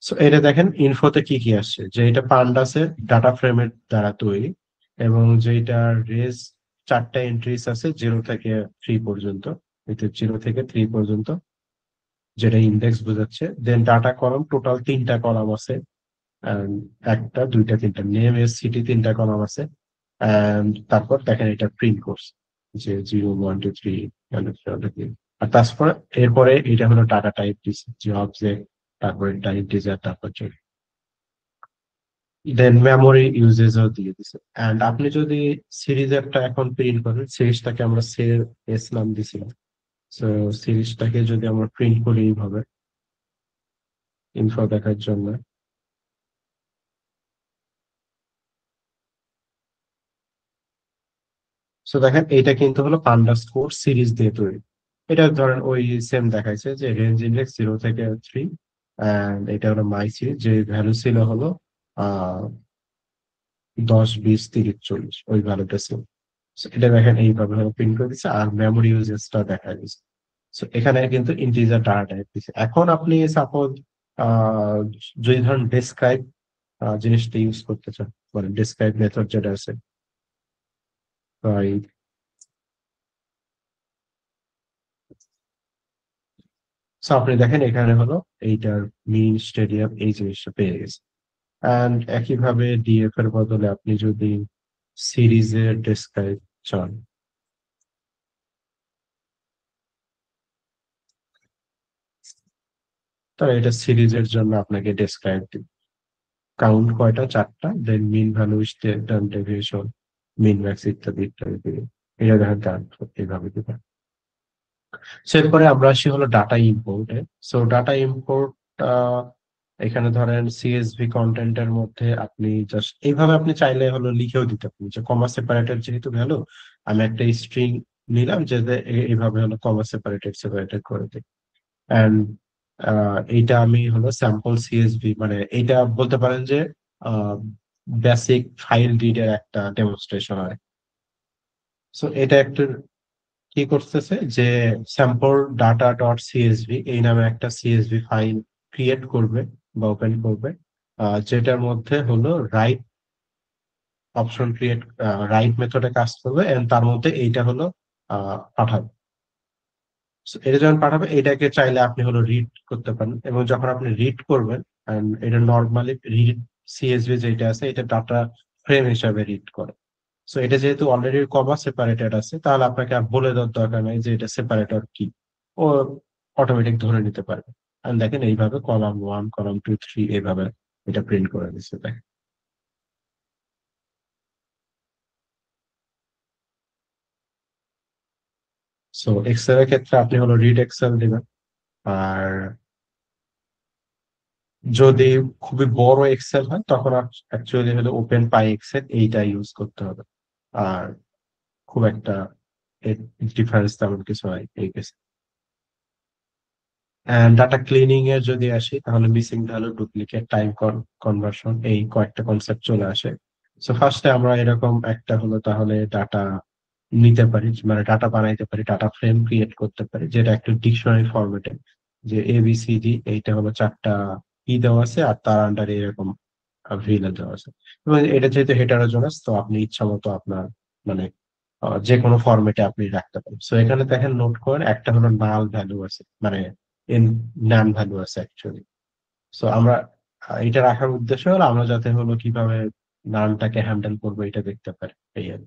So এটা দেখেন ইনফোতে কি কি আসছে, যে এটা পান্ডাসের ডাটা ফ্রেমের দ্বারা তৈরি, এবং যেটা রেজ 4টা এন্ট্রিস আছে 0 থেকে 3 পর্যন্ত, এতে 0 থেকে 3 পর্যন্ত, যেটা ইন্ডেক্স বোঝাচ্ছে। দেন ডাটা কলাম টোটাল 3টা কলাম আছে, and একটা, দুইটা, তিনটা, নেম, এস, সিটি 3টা কলাম আছে। তারপর দেখেন এটা প্রিন্ট করছে যে 0, 1, 2, 3 আর তারপর এরপরে এটা হলো ডাটা টাইপ দিচ্ছে যে অবজেক্ট, তারপর এটা ইন্টিজার, তারপর দেন মেমোরি ইউজেসও দিয়ে দিছে। এন্ড আপনি যদি সিরিজ একটা এখন প্রিন্ট করেন, সিরিজটাকে আমরা সের এস নাম দিছিলাম। তো সিরিজটাকে যদি আমরা প্রিন্ট করি এইভাবে ইনফো দেখার জন্য, তো দেখেন এটা কিন্তু হলো পান্ডা স্কোর সিরিজ দিয়ে তৈরি। এটা ধরেন ওই সেম দেখাইছে যে রেঞ্জ ইন্ডেক্স 0 থেকে 3, এন্ড এটা হলো মাই সিরিজ, যে ভ্যালু ছিল হলো 10, 20, 30, 40, ওই ভ্যালুটা ছিল। So এটা দেখেন এইভাবে হলো প্রিন্ট করে দিচ্ছে, আর মেমোরি ইউজেসটা দেখা দিচ্ছে। So এখানে কিন্তু ইন্টিজার ডাটা টাইপ দিচ্ছে। এখন আপনি সাপোজ আহ যদি ধরেন ডেসক্রাইব জিনিসটা ইউজ করতে চান, মানে ডেসক্রাইব মেথড যেটা আছে, সো আপনি দেখেন এখানে হলো এইটার মিন স্টেডিয়াম এই জিনিসটা পেয়ে গেছে। অ্যান্ড একইভাবে ডিএফ এর বদলে আপনি যদি সিরিজের ডেসক্রাইব চান, তাহলে এটা সিরিজের জন্য আপনাকে ডেসক্রাইব দিবে, কাউন্ট কয়টা, 4টা, then mean value, standard deviation, mean max ইত্যাদি ইত্যাদি দিবে। এটা দেখেন এইভাবে দিবেন। এরপরে আমরা আসি হলো ডাটা ইম্পোর্টে। সো ডাটা ইম্পোর্ট এখানে ধরেন সিএসভি কন্টেন্টের মধ্যে আপনি জাস্ট এইভাবে আপনি চাইলে হলো লিখেও দিতে পারেন যে কমা সেপারেটেড যেহেতু ভ্যালু, আমি একটা স্ট্রিং নিলাম যে এইভাবে হলো কমা সেপারেটেড সেপারেটেড করে দিই। অ্যান্ড এইটা আমি হলো স্যাম্পল সিএসভি, মানে এইটা বলতে পারেন যে বেসিক ফাইল রিডের একটা ডেমনস্ট্রেশন হয়। সো এটা একটা কি করতেছে যে স্যাম্পল ডাটা ডট সিএসভি এই নামে একটা সিএসভি ফাইল ক্রিয়েট করবে বা ওপেন করবে, যেটার মধ্যে হলো রাইট অপশন ক্রিয়েট, রাইট মেথডে কাজ করবে and তার মধ্যে এইটা হলো পাঠাবে। So এটা যখন পাঠাবে এটাকে চাইলে আপনি হলো রিড করতে পারেন, এবং যখন আপনি রিড করবেন and এটা নর্মালি রিড সিএসভি যেটা আছে এটা ডাটা ফ্রেম হিসাবে রিড করে। সো এটা যেহেতু অলরেডি কমা সেপারেটেড আছে তাহলে আপনাকে আর বলে দেওয়ার দরকার নাই যে এটা সেপারেটর কি, ও অটোমেটিক ধরে নিতে পারবে। আর দেখেন এইভাবে column one column two three এইভাবে এটা প্রিন্ট করে দিচ্ছে দেখেন। সো এক্সেল এর ক্ষেত্রে আপনি হলো রিড এক্সেল দিবেন। আর যদি খুবই বড় এক্সেল হয় তখন অ্যাকচুয়ালি হলো ওপেন পাই এক্সেল এইটা ইউজ করতে হবে। আর খুব একটা ডিফারেন্স তেমন কিছু হয় এই কেসে। ডাটা ক্লিনিং এর যদি আসি তাহলে missing value, duplicate, time conversion এই কয়েকটা কনসেপ্ট চলে আসে। সো ফার্স্টে আমরা এরকম একটা হলো তাহলে ডাটা নিতে পারি, মানে ডাটা বানাইতে পারি, ডাটা ফ্রেম ক্রিয়েট করতে পারি যেটা একটা ডিকশনারি ফরম্যাটে, যে এবিসিডি এইটা হলো চারটা কি দেওয়া আছে আর তার আন্ডারে এরকম ভিলা দেওয়া আছে। এবং এটা যেহেতু হেটারোজেনাস তো আপনি ইচ্ছা মতো আপনার মানে যে কোনো ফরম্যাটে আপনি রাখতে পারেন। সো এখানে দেখেন নোট করেন একটা হলো নাল ভ্যালু আছে, মানে নান ভ্যালু আছে অ্যাকচুয়ালি। সো আমরা এটা রাখার উদ্দেশ্য হলো আমরা যাতে হলো কিভাবে নানটাকে হ্যান্ডেল করবো এটা দেখতে পারি এই আর।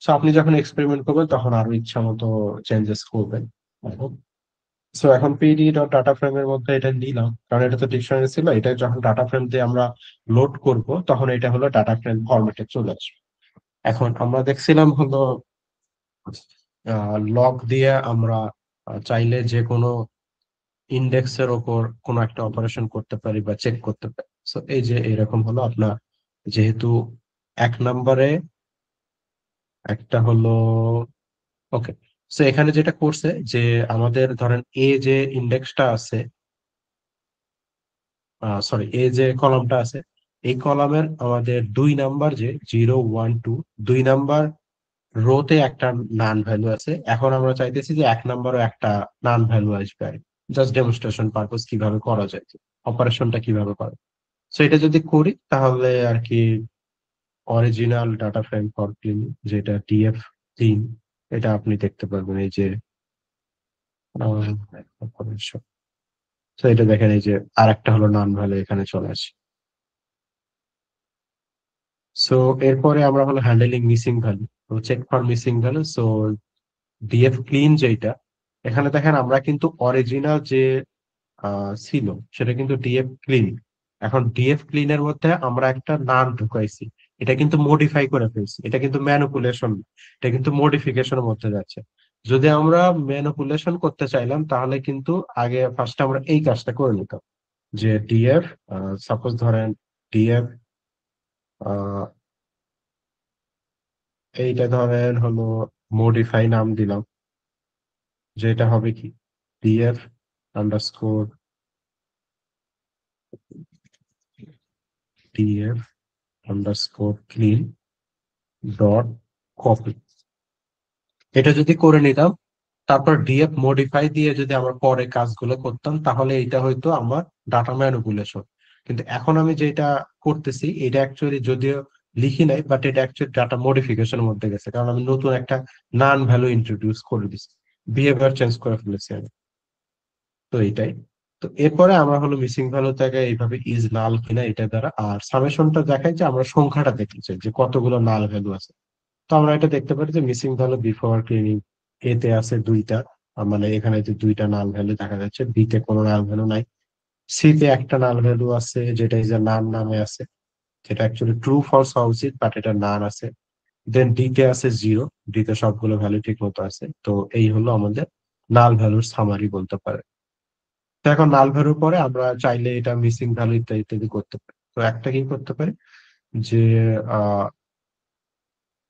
সো আপনি যখন এক্সপেরিমেন্ট করবেন তখন আরো ইচ্ছা মতো চেঞ্জেস করবেন। সো এখন পিডি ডট ডাটা ফ্রেমের মধ্যে এটা নিলাম কারণ এটা তো ডিকশনারি ছিল, এটা যখন ডাটা ফ্রেম দিয়ে আমরা লোড করব তখন এটা হলো ডাটা ফ্রেম ফরম্যাটে চলে আসবে। এখন আমরা দেখছিলাম হলো লগ দিয়ে আমরা চাইলে যে কোনো ইন্ডেক্সের ওপর কোনো একটা অপারেশন করতে পারি বা চেক করতে পারি। সো এই যে এরকম হলো আপনার, যেহেতু এক নম্বরে একটা হলো ওকে। সো এখানে যেটা করছে যে আমাদের ধরেন এ যে ইন্ডেক্সটা আছে, সরি এ যে কলামটা আছে এই কলামের আমাদের দুই নাম্বার যে 0 1 2 দুই নাম্বার রোতে একটা নান ভ্যালু আছে, এখন আমরা চাইতেছি যে এক নাম্বারও একটা নান ভ্যালু আসবে আর জাস্ট ডেমনস্ট্রেশন পারপোজ কিভাবে করা যায়, অপারেশনটা কিভাবে করে। সো এটা যদি করি তাহলে আর কি original data frame for clean যেটা ডিএফ থিম এটা আপনি দেখতে পারবেন এই যে অপারেশন। তো এটা দেখেন এই যে আর একটা হলো নান ভ্যালু এখানে চলে আসে। সো এরপরে আমরা হলো হ্যান্ডেলিং মিসিং ভ্যালু, তো check for missing value. So df clean যেটা, এখানে দেখেন আমরা কিন্তু অরিজিনাল যে ছিল সেটা কিন্তু ডিএফ ক্লিন। এখন ডিএফ ক্লিনের মধ্যে আমরা একটা নাম ঢুকাইছি, এটা কিন্তু মডিফাই করে ফেলছি, এটা কিন্তু ম্যানিপুলেশন, এটা কিন্তু মডিফিকেশনের মধ্যে যাচ্ছে। যদি আমরা ম্যানিপুলেশন করতে চাইলাম তাহলে কিন্তু আগে ফার্স্ট আমরা এই কাজটা করে নিতাম যে ডিএফ সাপোজ ধরেন ডিএফ এইটা ধরেন হলো মডিফাই নাম দিলাম, যেটা হবে কি DF underscore DF underscore clean dot copy. এটা যদি করে নিতাম তারপর ডিএফ মডিফাই দিয়ে যদি আমরা পরে কাজগুলো করতাম তাহলে এটা হয়তো আমার ডাটা ম্যানিপুলেশন। কিন্তু এখন আমি যেটা করতেছি এটা অ্যাকচুয়ালি যদিও লিখি নাই বাট এটা অ্যাকচুয়ালি ডাটা মডিফিকেশনের মধ্যে গেছে কারণ আমি নতুন একটা নান ভ্যালু ইন্ট্রোডিউস করে দিচ্ছি, বিহেভিয়ার চেঞ্জ করে ফেলেছি আমি। তো এইটাই। তো এরপরে আমরা হলো মিসিং ভ্যালু থেকে এইভাবে ইজ নাল কিনা এটা দ্বারা আর সামেশনটা দেখাই যে আমরা সংখ্যাটা দেখতে চাই যে কতগুলো নাল ভ্যালু আছে। তো আমরা এটা দেখতে পারি যে মিসিং ভ্যালু বিফোর ক্লিনিং এতে আছে দুইটা, মানে এখানে যে দুইটা নাল ভ্যালু দেখা যাচ্ছে, বি তে কোনো নাল ভ্যালু নাই, সি তে একটা নাল ভ্যালু আছে যেটা এই যে নান নামে আছে, যেটা অ্যাকচুয়ালি ট্রু ফলস হওয়া উচিত বাট এটা নান আছে। দেন ডি তে আছে 0, ডি তে সবগুলো ভ্যালু ঠিক মতো আছে। তো এই হলো আমাদের নাল ভ্যালুর সামারি বলতে পারে। তো এখন নাল ভ্যালুর পরে আমরা চাইলে এটা মিসিং ভ্যালু ইত্যাদি ইত্যাদি করতে পারি। তো একটা কি করতে পারি যে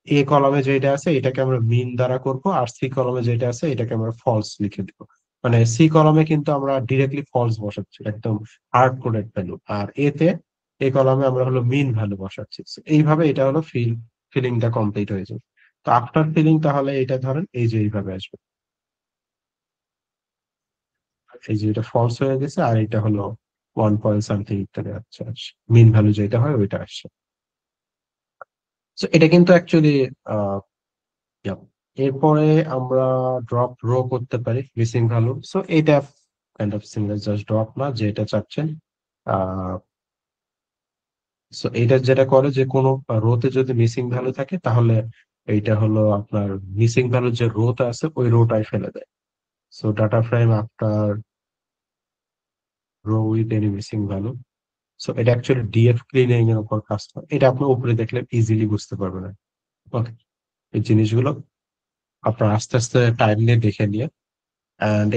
এ কলামে যেটা আছে এটাকে আমরা মিন দ্বারা করব, আর সি কলামে যেটা আছে এটাকে আমরা ফলস লিখে দিব। মানে সি কলামে কিন্তু আমরা ডিরেক্টলি ফলস বসাচ্ছি, একদম হার্ড কোডেড ভ্যালু, আর এতে এই কলামে আমরা হলো মিন ভ্যালু বসাচ্ছি। So এইভাবে এটা হলো ফিলিংটা কমপ্লিট হয়ে যাবে। তো আফটার ফিলিং তাহলে এটা ধরেন এই যে এইভাবে আসবে, এই যে এটা ফলস হয়ে গেছে আর এটা হলো 1 পয়েন্ট সামথিং ইত্যাদি আসছে, মিন ভ্যালু যেটা হয় ওইটা আসছে। তো এটা কিন্তু অ্যাকচুয়ালি Yep. এরপরে আমরা ড্রপ রো করতে পারি মিসিং ভ্যালু। সো এটা kind of similar, just drop না যেটা চাচ্ছেন। আহ সো এটা যেটা করে যে কোনো রোতে যদি মিসিং ভ্যালু থাকে তাহলে এইটা হলো আপনার মিসিং ভ্যালু যে রোটা আছে ওই রোটাই ফেলে দেয়। So data frame after row with any missing value. So এটা অ্যাকচুয়ালি ডিএফ ক্লিনিং এর উপর কাজ করে, এটা আপনি উপরে দেখলে ইজিলি বুঝতে পারবেন। ওকে, এই জিনিসগুলো আপনার আস্তে আস্তে টাইম নিয়ে দেখে নিয়ে অ্যান্ড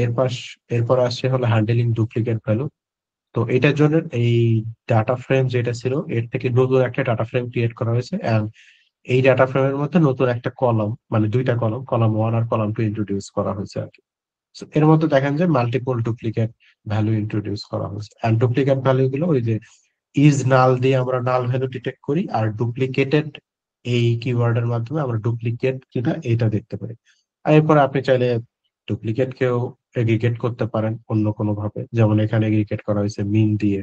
এরপর আসছে হলো হ্যান্ডেলিং ডুপ্লিকেট ভ্যালু। তো এটার জন্য এই ডাটা ফ্রেম যেটা ছিল এর থেকে নতুন একটা ডাটা ফ্রেম ক্রিয়েট করা হয়েছে, অ্যান্ড এই ডাটা ফ্রেমের মধ্যে নতুন একটা কলাম, মানে দুইটা কলাম, কলাম 1 আর কলাম 2 ইন্ট্রোডিউস করা হয়েছে আর কি। So এর মধ্যে দেখেন যে মাল্টিপল ডুপ্লিকেট ভ্যালু ইন্ট্রোডিউস করা হয়েছে, অ্যান্ড ডুপ্লিকেট ভ্যালু গুলো ওই যে ইজ নাল দিয়ে আমরা নাল ভ্যালু ডিটেক্ট করি, আর ডুপ্লিকেটেড এই কিওয়ার্ডের মাধ্যমে আমরা ডুপ্লিকেট কিনা এটা দেখতে পারি। আর এরপরে আপনি চাইলে ডুপ্লিকেট কেও এগ্রিগেট করতে পারেন অন্য কোনো ভাবে, যেমন এখানে এগ্রিগেট করা হয়েছে মিন দিয়ে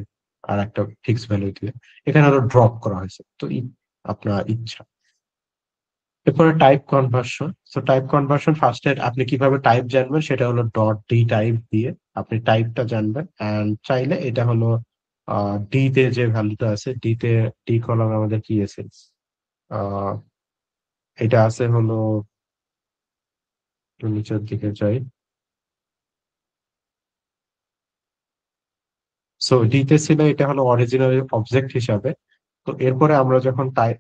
আর একটা ফিক্স ভ্যালু দিয়ে, এখানে আরো ড্রপ করা হয়েছে। তো আপনার ইচ্ছা। এরপরে টাইপ কনভার্সন। তো টাইপ কনভার্সন ফার্স্টে আপনি কিভাবে টাইপ জানবেন সেটা হলো ডট ডি টাইপ দিয়ে আপনি টাইপটা জানবেন, এন্ড চাইলে এটা হলো ডি তে যে ভ্যালুটা আছে ডি তে, ডি কলাম আমাদের কি আছে, আহ এটা আছে হলো, একটু নিচের দিকে যাই। সো ডি তে ছিল এটা হলো অরিজিনাল অবজেক্ট হিসাবে। তো এরপরে আমরা যখন টাইপ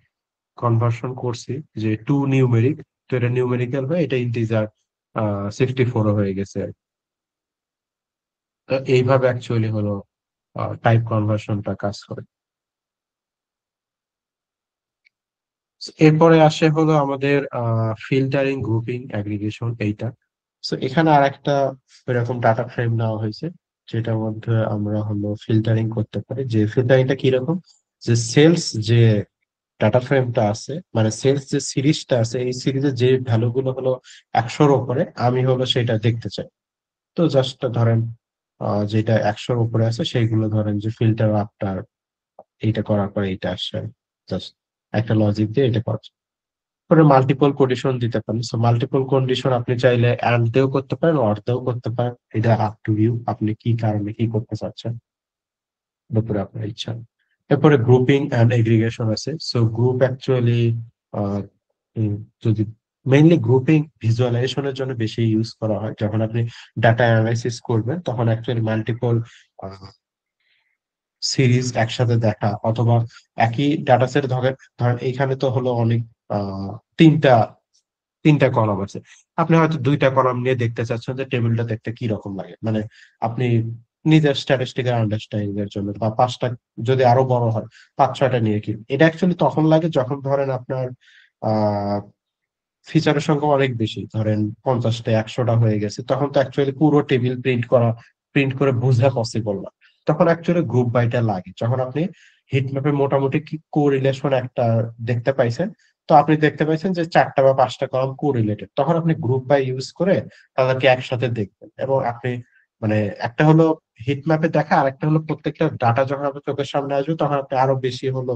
কনভার্সন করছি যে টু নিউমেরিক, তো এটা নিউমেরিক্যাল হয়ে এটা ইন্টিজার 64 হয়ে গেছে আর কি। তো এইভাবে অ্যাকচুয়ালি হলো টাইপ কনভার্সনটা কাজ করে। এরপরে আসে হলো আমাদের ফিল্টারিং, গ্রুপিং, অ্যাগ্রিগেশন এইটা। সো এখানে আর একটা এরকম ডাটা ফ্রেম নেওয়া হয়েছে যেটার মধ্যে আমরা হলো ফিল্টারিং করতে পারি। যে ফিল্টারিংটা কিরকম, যে সেলস যে ডাটা ফ্রেমটা আছে, মানে সেলস যে সিরিজটা আছে এই সিরিজের যে ভ্যালু গুলো হলো 100-র উপরে আমি হলো সেটা দেখতে চাই। তো জাস্ট ধরেন যেটা 100-র উপরে আছে সেইগুলো ধরেন যে ফিল্টার আফটার এইটা করার পরে এইটা আসছে, জাস্ট একটা লজিক দিয়ে এটা করা। পরে মাল্টিপল কন্ডিশন দিতে পারেন। সো মাল্টিপল কন্ডিশন আপনি চাইলে অ্যান্ড দিয়েও করতে পারেন, অর দিয়েও করতে পারেন, এটা আপ টু ইউ, আপনি কি কারণে কি করতে চাচ্ছেন এর উপরে আপনার ইচ্ছা। এরপরে গ্রুপিং অ্যান্ড এগ্রিগেশন আছে। সো গ্রুপ অ্যাকচুয়ালি যদি মেইনলি গ্রুপিং ভিজুয়ালাইজেশনের জন্য বেশি ইউজ করা হয়, যখন আপনি ডাটা অ্যানালাইসিস করবেন তখন অ্যাকচুয়ালি মাল্টিপল সিরিজ একসাথে দেখা, অথবা একই ডাটা সেট ধরেন, এইখানে তো হলো অনেক আহ তিনটা তিনটা কলাম আছে, আপনি হয়তো দুইটা কলাম নিয়ে দেখতে চাচ্ছেন যে টেবিলটা দেখতে কি রকম লাগে, মানে আপনি নিজের স্ট্যাটিস্টিক্যাল আন্ডারস্ট্যান্ডিং এর জন্য, বা পাঁচটা যদি আরো বড় হয় 5-6টা নিয়ে কি, এটা অ্যাকচুয়ালি তখন লাগে যখন ধরেন আপনার আহ ফিচারের সংখ্যা অনেক বেশি, ধরেন 50টা 100টা হয়ে গেছে, তখন তো অ্যাকচুয়ালি পুরো টেবিল প্রিন্ট করে বোঝা পসিবল না। তখন অ্যাকচুয়ালি গ্রুপ বাইটা লাগে, যখন আপনি হিট ম্যাপে মোটামুটি কি কোরিলেশন একটা দেখতে পাইছেন, তো আপনি দেখতে পাইছেন যে 4টা বা 5টা কলাম কোরিলেটেড, তখন আপনি গ্রুপ বাই ইউজ করে তাদেরকে একসাথে দেখবেন, এবং আপনি মানে একটা হলো হিট ম্যাপে দেখা, আর একটা হলো প্রত্যেকটা ডাটা যখন আপনার চোখের সামনে আসবে তখন আপনি আরো বেশি হলো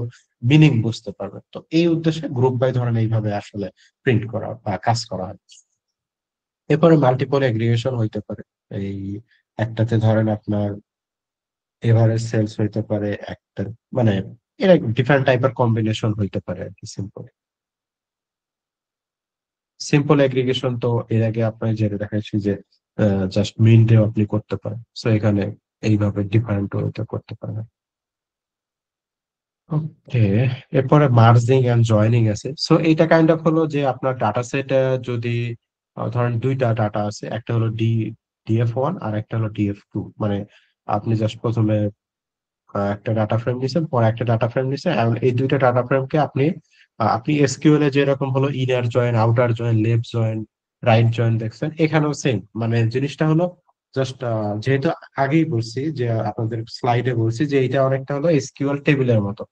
মিনিং বুঝতে পারবেন। তো এই উদ্দেশ্যে গ্রুপ বাই ধরেন এইভাবে আসলে প্রিন্ট করা বা কাজ করা হয়। এরপরে মাল্টিপল এগ্রিগেশন হইতে পারে। এই একটাতে ধরেন আপনার এভারেজ সেলস হইতে পারে একটা, মানে এরা ডিফারেন্ট টাইপের কম্বিনেশন হইতে পারে আর কি। সিম্পল সিম্পল এগ্রিগেশন তো এর আগে আপনার যেটা দেখাচ্ছি যে জাস্ট মিন দিয়ে আপনি করতে পারেন। সো এখানে এইভাবে ডিফারেন্ট ওয়েতে করতে পারেন। ওকে, এরপরে মার্জিং এন্ড জয়েনিং আছে। সো এটা কাইন্ড অফ হলো যে আপনার ডাটা সেট যদি ধরেন দুইটা ডাটা আছে, একটা হলো ডিএফ 1 আর একটা হলো ডিএফ 2। মানে আপনি জাস্ট প্রথমে একটা ডাটা ফ্রেম নিছেন, পরে একটা ডাটা ফ্রেম নিছেন, এবং এই দুইটা ডাটা ফ্রেমকে আপনি এসকিউএল এ যেরকম হলো inner join, outer join, left join, right join দেখছেন, এখানেও সেম। মানে জিনিসটা হলো জাস্ট, যেহেতু আগেই বলছি যে আপনাদের স্লাইডে বলছি যে এটা অনেকটা হলো এসকিউএল টেবিলের মতো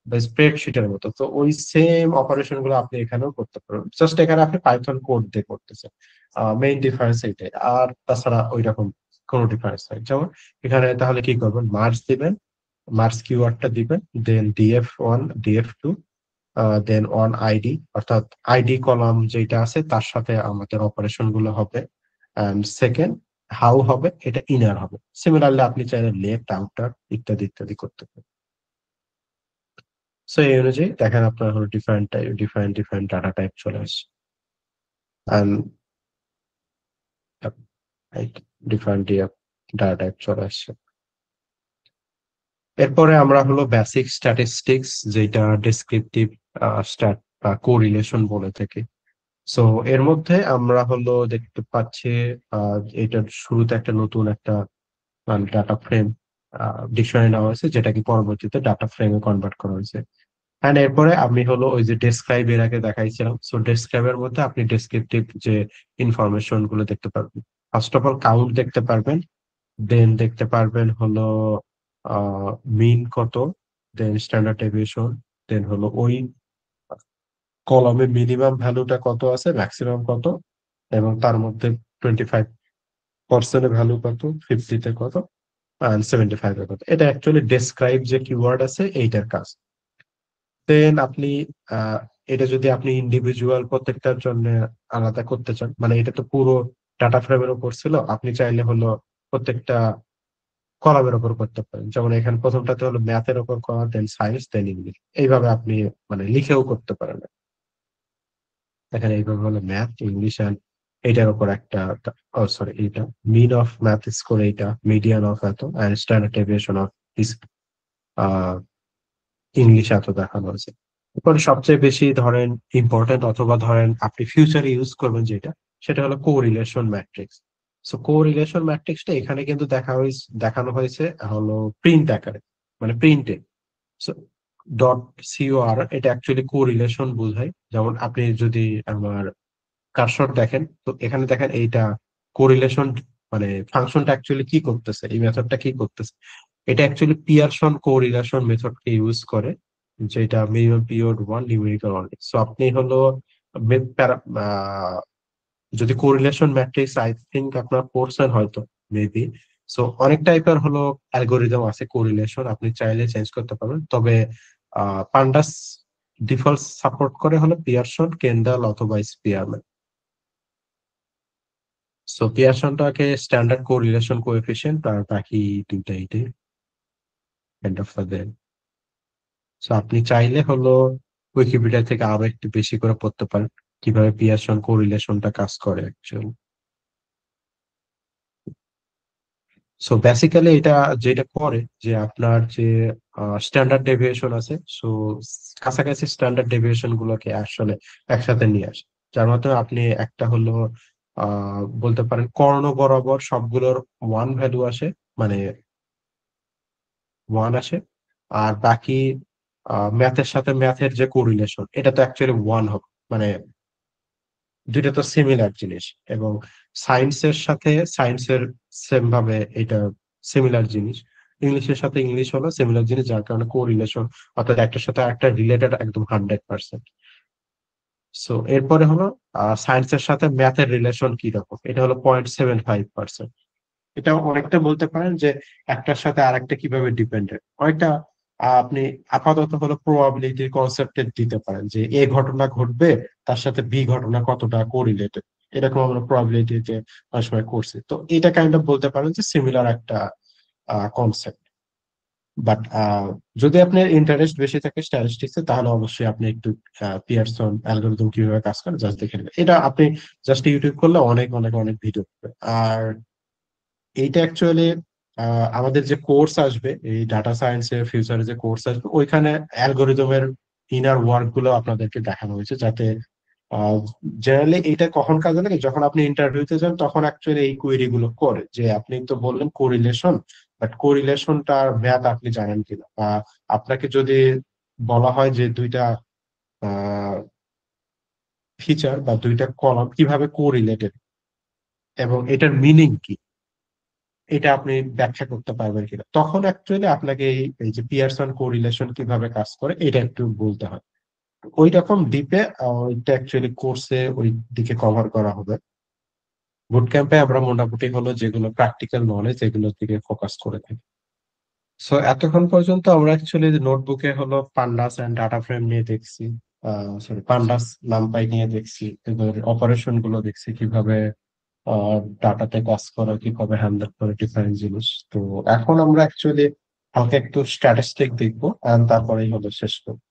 বা স্প্রেডশিটের মতো। তো ওই সেম অপারেশন গুলো আপনি এখানেও করতে পারবেন, জাস্ট এখানে আপনি পাইথন কোড দিয়ে করতেছেন। মেইন ডিফারেন্স এইটাই, আর তাছাড়া ওই রকম কোনো ডিফারেন্স নাই। যেমন এখানে তাহলে কি করবেন, মার্জ দিবেন, মার্জ কিওয়ার্ডটা দিবেন, then DF 1 DF 2, then on ID, অর্থাৎ আইডি কলাম যেটা আছে তার সাথে আমাদের অপারেশন গুলো হবে। এন্ড সেকেন্ড, হাউ হবে, এটা ইনার হবে। সিমিলারলি আপনি চাইলে লেফট, আউটার ইত্যাদি ইত্যাদি করতে পারেন। সো এই অনুযায়ী দেখেন আপনার হলো different type, different different data type চলে আসছে, এন্ড ডিফারেন্ট ডাটা টাইপ চলে আসছে। এরপরে আমরা হলো বেসিক স্ট্যাটিস্টিক্স, যেটা ডেসক্রিপটিভ স্ট্যাট বা কোরিলেশন বলে থাকি। সো এর মধ্যে আমরা হলো দেখতে পাচ্ছি এটার শুরুতে একটা নতুন একটা ডাটা ফ্রেম ডিকশনারি নেওয়া হয়েছে, যেটা কি পরবর্তীতে ডাটা ফ্রেমে কনভার্ট করা হয়েছে। এন্ড এরপরে আমি হলো ওই যে ডেসক্রাইব এর আগে দেখাইছিলাম, সো ডেসক্রাইবের মধ্যে আপনি ডেসক্রিপটিভ যে ইনফরমেশন গুলো দেখতে পারবেন। ফার্স্ট অফ অল কাউন্ট দেখতে পারবেন, দেন দেখতে পারবেন হলো মিন কত, দেন স্ট্যান্ডার্ড ডেভিয়েশন, দেন হলো ওই কলামে মিনিমাম ভ্যালুটা কত আছে, ম্যাক্সিমাম কত, এবং তার মধ্যে 25% ভ্যালু কত, 50-তে কত, 75-এ কত। এটা অ্যাকচুয়ালি ডেসক্রাইব যে কিওয়ার্ড আছে এইটার কাজ। দেন আপনি আহ, এটা যদি আপনি ইন্ডিভিজুয়াল প্রত্যেকটার জন্য আলাদা করতে চান, মানে এটা তো পুরো ডাটা ফ্রেমের উপর ছিল, আপনি চাইলে হলো প্রত্যেকটা কলামের উপর করতে পারেন। যেমন এখানে প্রথমটাতে হলো ম্যাথের উপর করা, দেন সায়েন্স, দেন ইংলিশ, এইভাবে আপনি মানে লিখেও করতে পারেন। এখানে এইভাবে হলো ম্যাথ, ইংলিশ অ্যান্ড এইটার উপর একটা, সরি, এইটা মিন অফ ম্যাথ স্কোর, এইটা মিডিয়ান অফ এত, and standard deviation of English এত দেখানো হয়েছে। এরপরে সবচেয়ে বেশি ধরেন ইম্পর্টেন্ট, অথবা ধরেন আপনি ফিউচারে ইউজ করবেন যেটা, সেটা হলো কোরিলেশন ম্যাট্রিক্স। সো কোরিলেশন ম্যাট্রিক্সটা এখানে কিন্তু দেখানো হয়েছে হলো প্রিন্ট আকারে, মানে প্রিন্টে। সো ডট সিওআর, এটা অ্যাকচুয়ালি কোরিলেশন বোঝায়। যেমন আপনি যদি আমার কার্সর দেখেন, তো এখানে দেখেন এইটা কোরিলেশন, মানে ফাংশনটা অ্যাকচুয়ালি কি করতেছে, এই মেথডটা কি করতেছে। এটা অ্যাকচুয়ালি পিয়ারসন কোরিলেশন মেথডকে ইউজ করে, যেটা minimum period 1 numerical only. So আপনি হলো মে- প্যারা- আহ, যদি কোরিলেশন ম্যাট্রিক্স আই থিংক আপনার পড়ছেন হয়তো, মেবি। সো অনেক টাইপের হলো অ্যালগোরিদম আছে কোরিলেশন, আপনি চাইলে চেঞ্জ করতে পারবেন। তবে পান্ডাস ডিফল্ট সাপোর্ট করে হলো পিয়ারসন, কেন্ডাল অথবা স্পিয়ারম্যান। সো পিয়ারসনটাকে স্ট্যান্ডার্ড কোরিলেশন কোএফিসিয়েন্ট, আর বাকি দুইটাই এন্ড অফ দ্য। সো আপনি চাইলে হলো উইকিপিডিয়া থেকে আরো একটু বেশি করে পড়তে পারেন কিভাবে পিয়ারসন কোরিলেশনটা কাজ করে অ্যাকচুয়ালি। সো বেসিক্যালি এটা যেটা করে যে আপনার যে স্ট্যান্ডার্ড ডেভিয়েশন আছে, সো কাছাকাছি স্ট্যান্ডার্ড ডেভিয়েশন গুলোকে আসলে একসাথে নিয়ে আসে, যার মাধ্যমে আপনি একটা হলো বলতে পারেন কর্ণ বরাবর সবগুলোর ওয়ান ভ্যালু আসে, মানে ওয়ান আসে। আর বাকি ম্যাথের সাথে ম্যাথের যে কোরিলেশন, এটা তো অ্যাকচুয়ালি ওয়ান হবে। মানে দুইটা তো সিমিলার জিনিস, এবং সায়েন্সের সাথে সায়েন্সের সেম ভাবে এটা সিমিলার জিনিস, ইংলিশের সাথে ইংলিশ হলো সিমিলার জিনিস, যার কারণে কোরিলেশন, অর্থাৎ একটার সাথে একটা রিলেটেড একদম 100%। সো এরপরে হলো সায়েন্সের সাথে ম্যাথের রিলেশন কি রকম, এটা হলো 0.75%। এটা অনেকটা বলতে পারেন যে একটার সাথে আরেকটা কিভাবে ডিপেন্ডেন্ট, অনেকটা আপনি আপাতত হলো প্রবাবিলিটির কনসেপ্টে দিতে পারেন যে এ ঘটনা ঘটবে, তার সাথে বি ঘটনা কতটা কোরিলেটেড, এরকম আমরা প্রবাবিলিটিতে অনেক সময় করছি। তো এটা কাইন্ড অফ বলতে পারেন যে সিমিলার একটা কনসেপ্ট। বাট যদি আপনার ইন্টারেস্ট বেশি থাকে স্ট্যাটিস্টিক্সে, তাহলে অবশ্যই আপনি একটু পিয়ারসন অ্যালগরিদম কিভাবে কাজ করে জাস্ট দেখে নেবেন। এটা আপনি জাস্ট ইউটিউব করলে অনেক অনেক অনেক ভিডিও পাবেন। আর এইটা অ্যাকচুয়ালি আমাদের যে কোর্স আসবে এই ডাটা সায়েন্সের ফিউচারে যে কোর্স আসবে ওইখানে অ্যালগোরিদমের ইনার ওয়ার্ক গুলো আপনাদেরকে দেখানো হয়েছে, যাতে জেনারেলি এটা কখন কাজে লাগে, যখন আপনি ইন্টারভিউতে যান তখন অ্যাকচুয়ালি এই কোয়েরি গুলো করে, যে আপনি তো বললেন কোরিলেশন, বাট কোরিলেশনটার ম্যাথ আপনি জানেন কিনা, বা আপনাকে যদি বলা হয় যে দুইটা ফিচার বা দুইটা কলাম কিভাবে কোরিলেটেড এবং এটার মিনিং কি, এটা আপনি ব্যাখ্যা করতে পারবেন কিনা, তখন অ্যাকচুয়ালি আপনাকে এই যে পিয়ারসন কোরিলেশন কিভাবে কাজ করে এটা একটু বলতে হয়। ওই রকম ডিপে ওইটা অ্যাকচুয়ালি কোর্সে ওই দিকে কভার করা হবে। বুট ক্যাম্পে আমরা মোটামুটি হলো যেগুলো প্র্যাকটিক্যাল নলেজ এগুলোর দিকে ফোকাস করে থাকি। সো এতক্ষণ পর্যন্ত আমরা অ্যাকচুয়ালি নোটবুকে হলো পান্ডাস এন্ড ডাটা ফ্রেম নিয়ে দেখছি, সরি পান্ডাস নামপাই নিয়ে দেখছি, এদের অপারেশন গুলো দেখছি কিভাবে ডাটাতে কাজ করে, কিভাবে হ্যান্ডেল করে ডিফারেন্ট জিনিস। তো এখন আমরা অ্যাকচুয়ালি হালকা একটু স্ট্যাটিস্টিক দেখবো and তারপরেই হলো শেষ করবো।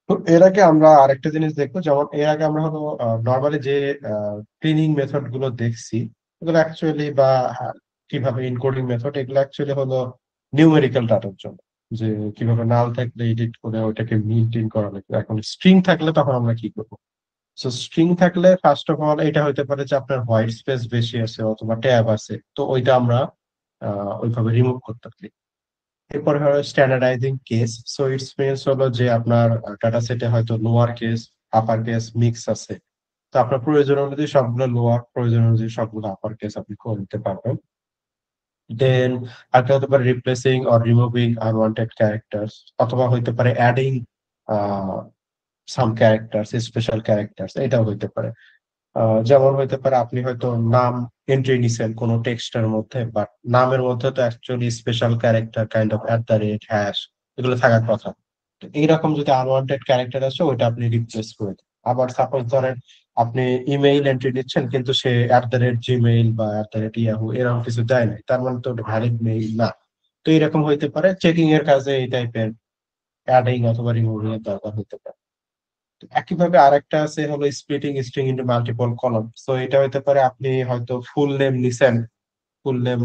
তো এর আগে আমরা আরেকটা জিনিস দেখবো, যেমন এর আগে আমরা হলো নর্মালি যে ক্লিনিং মেথড গুলো দেখছি এগুলো অ্যাকচুয়ালি বা কিভাবে ইনকোডিং মেথড, এগুলো অ্যাকচুয়ালি হলো নিউমেরিক্যাল ডাটার জন্য, যে কিভাবে নাল থাকলে এডিট করে ওইটাকে মেনটেন করা লাগবে। এখন স্ট্রিং থাকলে তখন আমরা কি করবো? সো স্ট্রিং থাকলে ফার্স্ট অফ অল এটা হতে পারে যে আপনার হোয়াইট স্পেস বেশি আছে অথবা ট্যাব আছে, তো ওইটা আমরা ওইভাবে রিমুভ করতে পারি। এরপরে হলো স্ট্যান্ডার্ডাইজিং কেস, সো ইটস মিনস হলো যে আপনার ডাটা সেটে হয়তো lower case upper case mix আছে, তো আপনার প্রয়োজন অনুযায়ী সবগুলো লোয়ার, প্রয়োজন অনুযায়ী সবগুলো আপার কেস আপনি করে নিতে পারবেন। দেন একটা হতে পারে replacing or removing unwanted characters, অথবা হইতে পারে অ্যাডিং সাম ক্যারেক্টার্স, স্পেশাল ক্যারেক্টার্স, এটাও হইতে পারে। যেমন হইতে পারে আপনি হয়তো নাম এন্ট্রি নিছেন কোনো টেক্সটের মধ্যে, বাট নামের মধ্যে তো actually special character kind of at the rate hash এগুলো থাকার কথা। তো এইরকম যদি আনওয়ান্টেড ক্যারেক্টার আছে ওইটা আপনি রিপ্লেস করে দিন। আবার সাপোজ ধরেন আপনি ইমেইল এন্ট্রি নিচ্ছেন কিন্তু সে এট দ্য রেট জিমেইল বা এট দ্য রেট ইয়াহু এরকম কিছু দেয় নাই, তার মানে তো ওটা ভ্যালিড মেইল না। তো এরকম হইতে পারে চেকিং এর কাজে এই টাইপের অ্যাডিং অথবা রিমুভিং এর দরকার হতে পারে। একইভাবে আরেকটা আছে হলো splitting string into multiple column, so এটা হতে পারে আপনি হয়তো ফুল নেম নিছেন, ফুল নেম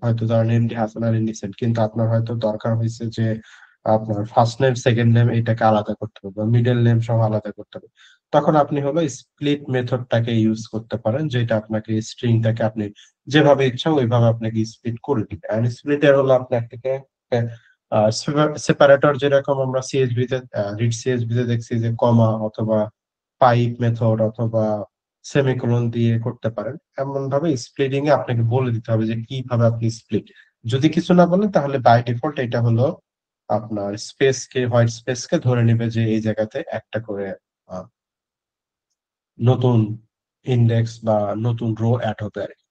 হয়তো ধরেন এমডি হাসান আলী নিছেন, কিন্তু আপনার হয়তো দরকার হয়েছে যে আপনার ফার্স্ট নেম সেকেন্ড নেম এটাকে আলাদা করতে হবে বা মিডল নেম সহ আলাদা করতে হবে, তখন আপনি হলো স্প্লিট মেথডটাকে ইউজ করতে পারেন, যেটা আপনাকে স্ট্রিংটাকে আপনি যেভাবে ইচ্ছা ওইভাবে আপনাকে স্প্লিট করে দিবে। এন্ড স্প্লিটের হলো আপনার থেকে সেপারেটর, যেরকম আমরা সিএসভি তে রিড সিএসভি তে দেখছি যে কমা অথবা পাইপ মেথড অথবা সেমিকোলন দিয়ে করতে পারেন, এমন ভাবে স্প্লিটিং এ আপনাকে বলে দিতে হবে যে কিভাবে আপনি স্প্লিট। যদি কিছু না বলেন তাহলে বাই ডিফল্ট এটা হলো আপনার স্পেস কে হোয়াইট স্পেস কে ধরে নেবে যে এই জায়গাতে একটা করে আহ, নতুন ইন্ডেক্স বা নতুন রো অ্যাড হবে আর কি।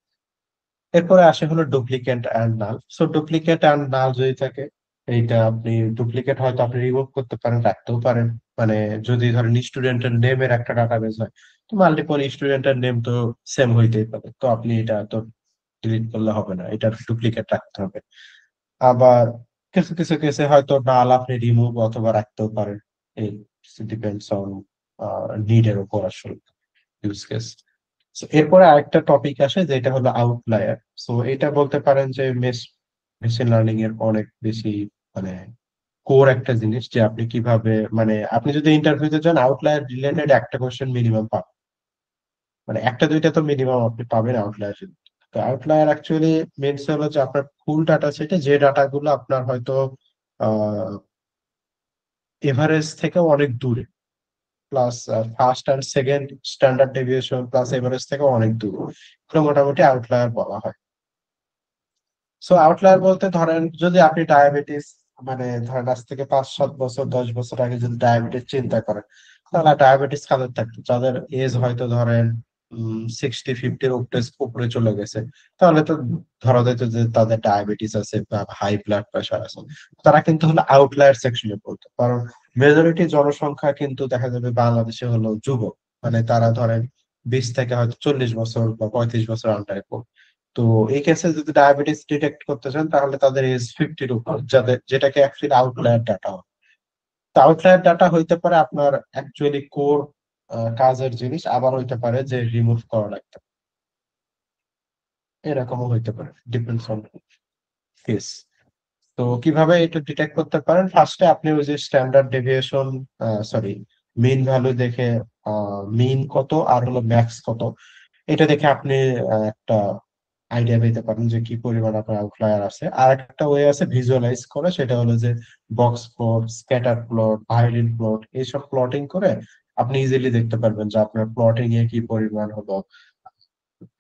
এরপরে আসে হলো duplicate and null. So duplicate and null যদি থাকে, এইটা আপনি ডুপ্লিকেট হয়তো আপনি রিমুভ করতে পারেন, রাখতেও পারেন। মানে যদি ধরেন স্টুডেন্টের নেমের একটা ডাটাবেস হয়, তো মাল্টিপল স্টুডেন্টের নেম তো সেম হইতেই পারে, তো আপনি এটা তো ডিলিট করলে হবে না, এটার ডুপ্লিকেট রাখতে হবে। আবার কিছু কিছু কেসে হয়তো নাল আপনি রিমুভ অথবা রাখতেও পারেন, এই ডিপেন্ডস অন নিডের উপর আসলে, ইউজ কেস। So, এরপরে আরেকটা টপিক আসে যেটা হলো আউটলায়ার। সো এটা বলতে পারেন যে মেশিন লার্নিং এর অনেক বেশি মানে কোর একটা জিনিস, যে আপনি কিভাবে মানে আপনি যদি ইন্টারভিউতে যান আউটলায়ার রিলেটেড একটা কোশ্চেন মিনিমাম পাবেন, মানে একটা দুইটা তো মিনিমাম আপনি পাবেন আউটলায়ার। তো আউটলায়ার অ্যাকচুয়ালি মিনস হলো যে আপনার ফুল ডাটা সেটে যে ডাটা গুলো আপনার হয়তো আহ এভারেজ থেকে অনেক দূরে, plus first and second standard deviation plus average থেকে অনেক দূর, এগুলো মোটামুটি আউটলায়ার বলা হয়। সো আউটলায়ার বলতে ধরেন যদি আপনি ডায়াবেটিস মানে ধরেন আজ থেকে 5 7 বছর 10 বছর আগে যদি ডায়াবেটিস চিন্তা করেন, তাহলে ডায়াবেটিস কাদের থাকতো যাদের এজ হয়তো ধরেন 60 50-র উপরে চলে গেছে, তাহলে তো ধরা যেত যে তাদের ডায়াবেটিস আছে বা হাই ব্লাড প্রেশার আছে। তারা কিন্তু হলো আউটলায়ার সেকশনে পড়তো, কারণ মেজরিটি জনসংখ্যা কিন্তু দেখা যাবে বাংলাদেশে হলো যুবক, মানে তারা ধরেন 20 থেকে হয়তো 40 বছর বা 35 বছর আন্ডারে। তো এই কেসে যদি ডায়াবেটিস ডিটেক্ট করতে চান তাহলে তাদের এজ 50-র উপর, যাদের যেটাকে অ্যাকচুয়ালি আউটলায়ার ডাটা হয়। তো আউটলায়ার ডাটা হইতে পারে আপনার অ্যাকচুয়ালি কোর কাজের জিনিস, আবার হইতে পারে যে রিমুভ করা লাগবে। এরকমও হইতে পারে, ডিপেন্ডস অন কেস। তো কিভাবে এটা ডিটেক্ট করতে পারেন, ফার্স্টে আপনি ওই যে standard deviation, sorry, mean value দেখে, মিন কত আর হলো ম্যাক্স কত, এটা দেখে আপনি একটা আইডিয়া পেতে পারেন যে কি পরিমাণ আপনার আউটলায়ার আছে। আর একটা ওয়ে আছে ভিজুয়ালাইজ করা, সেটা হলো যে box plot, scatter plot, violin plot, এইসব প্লটিং করে আপনি ইজিলি দেখতে পারবেন যে আপনার প্লটিং এ কি পরিমাণ হলো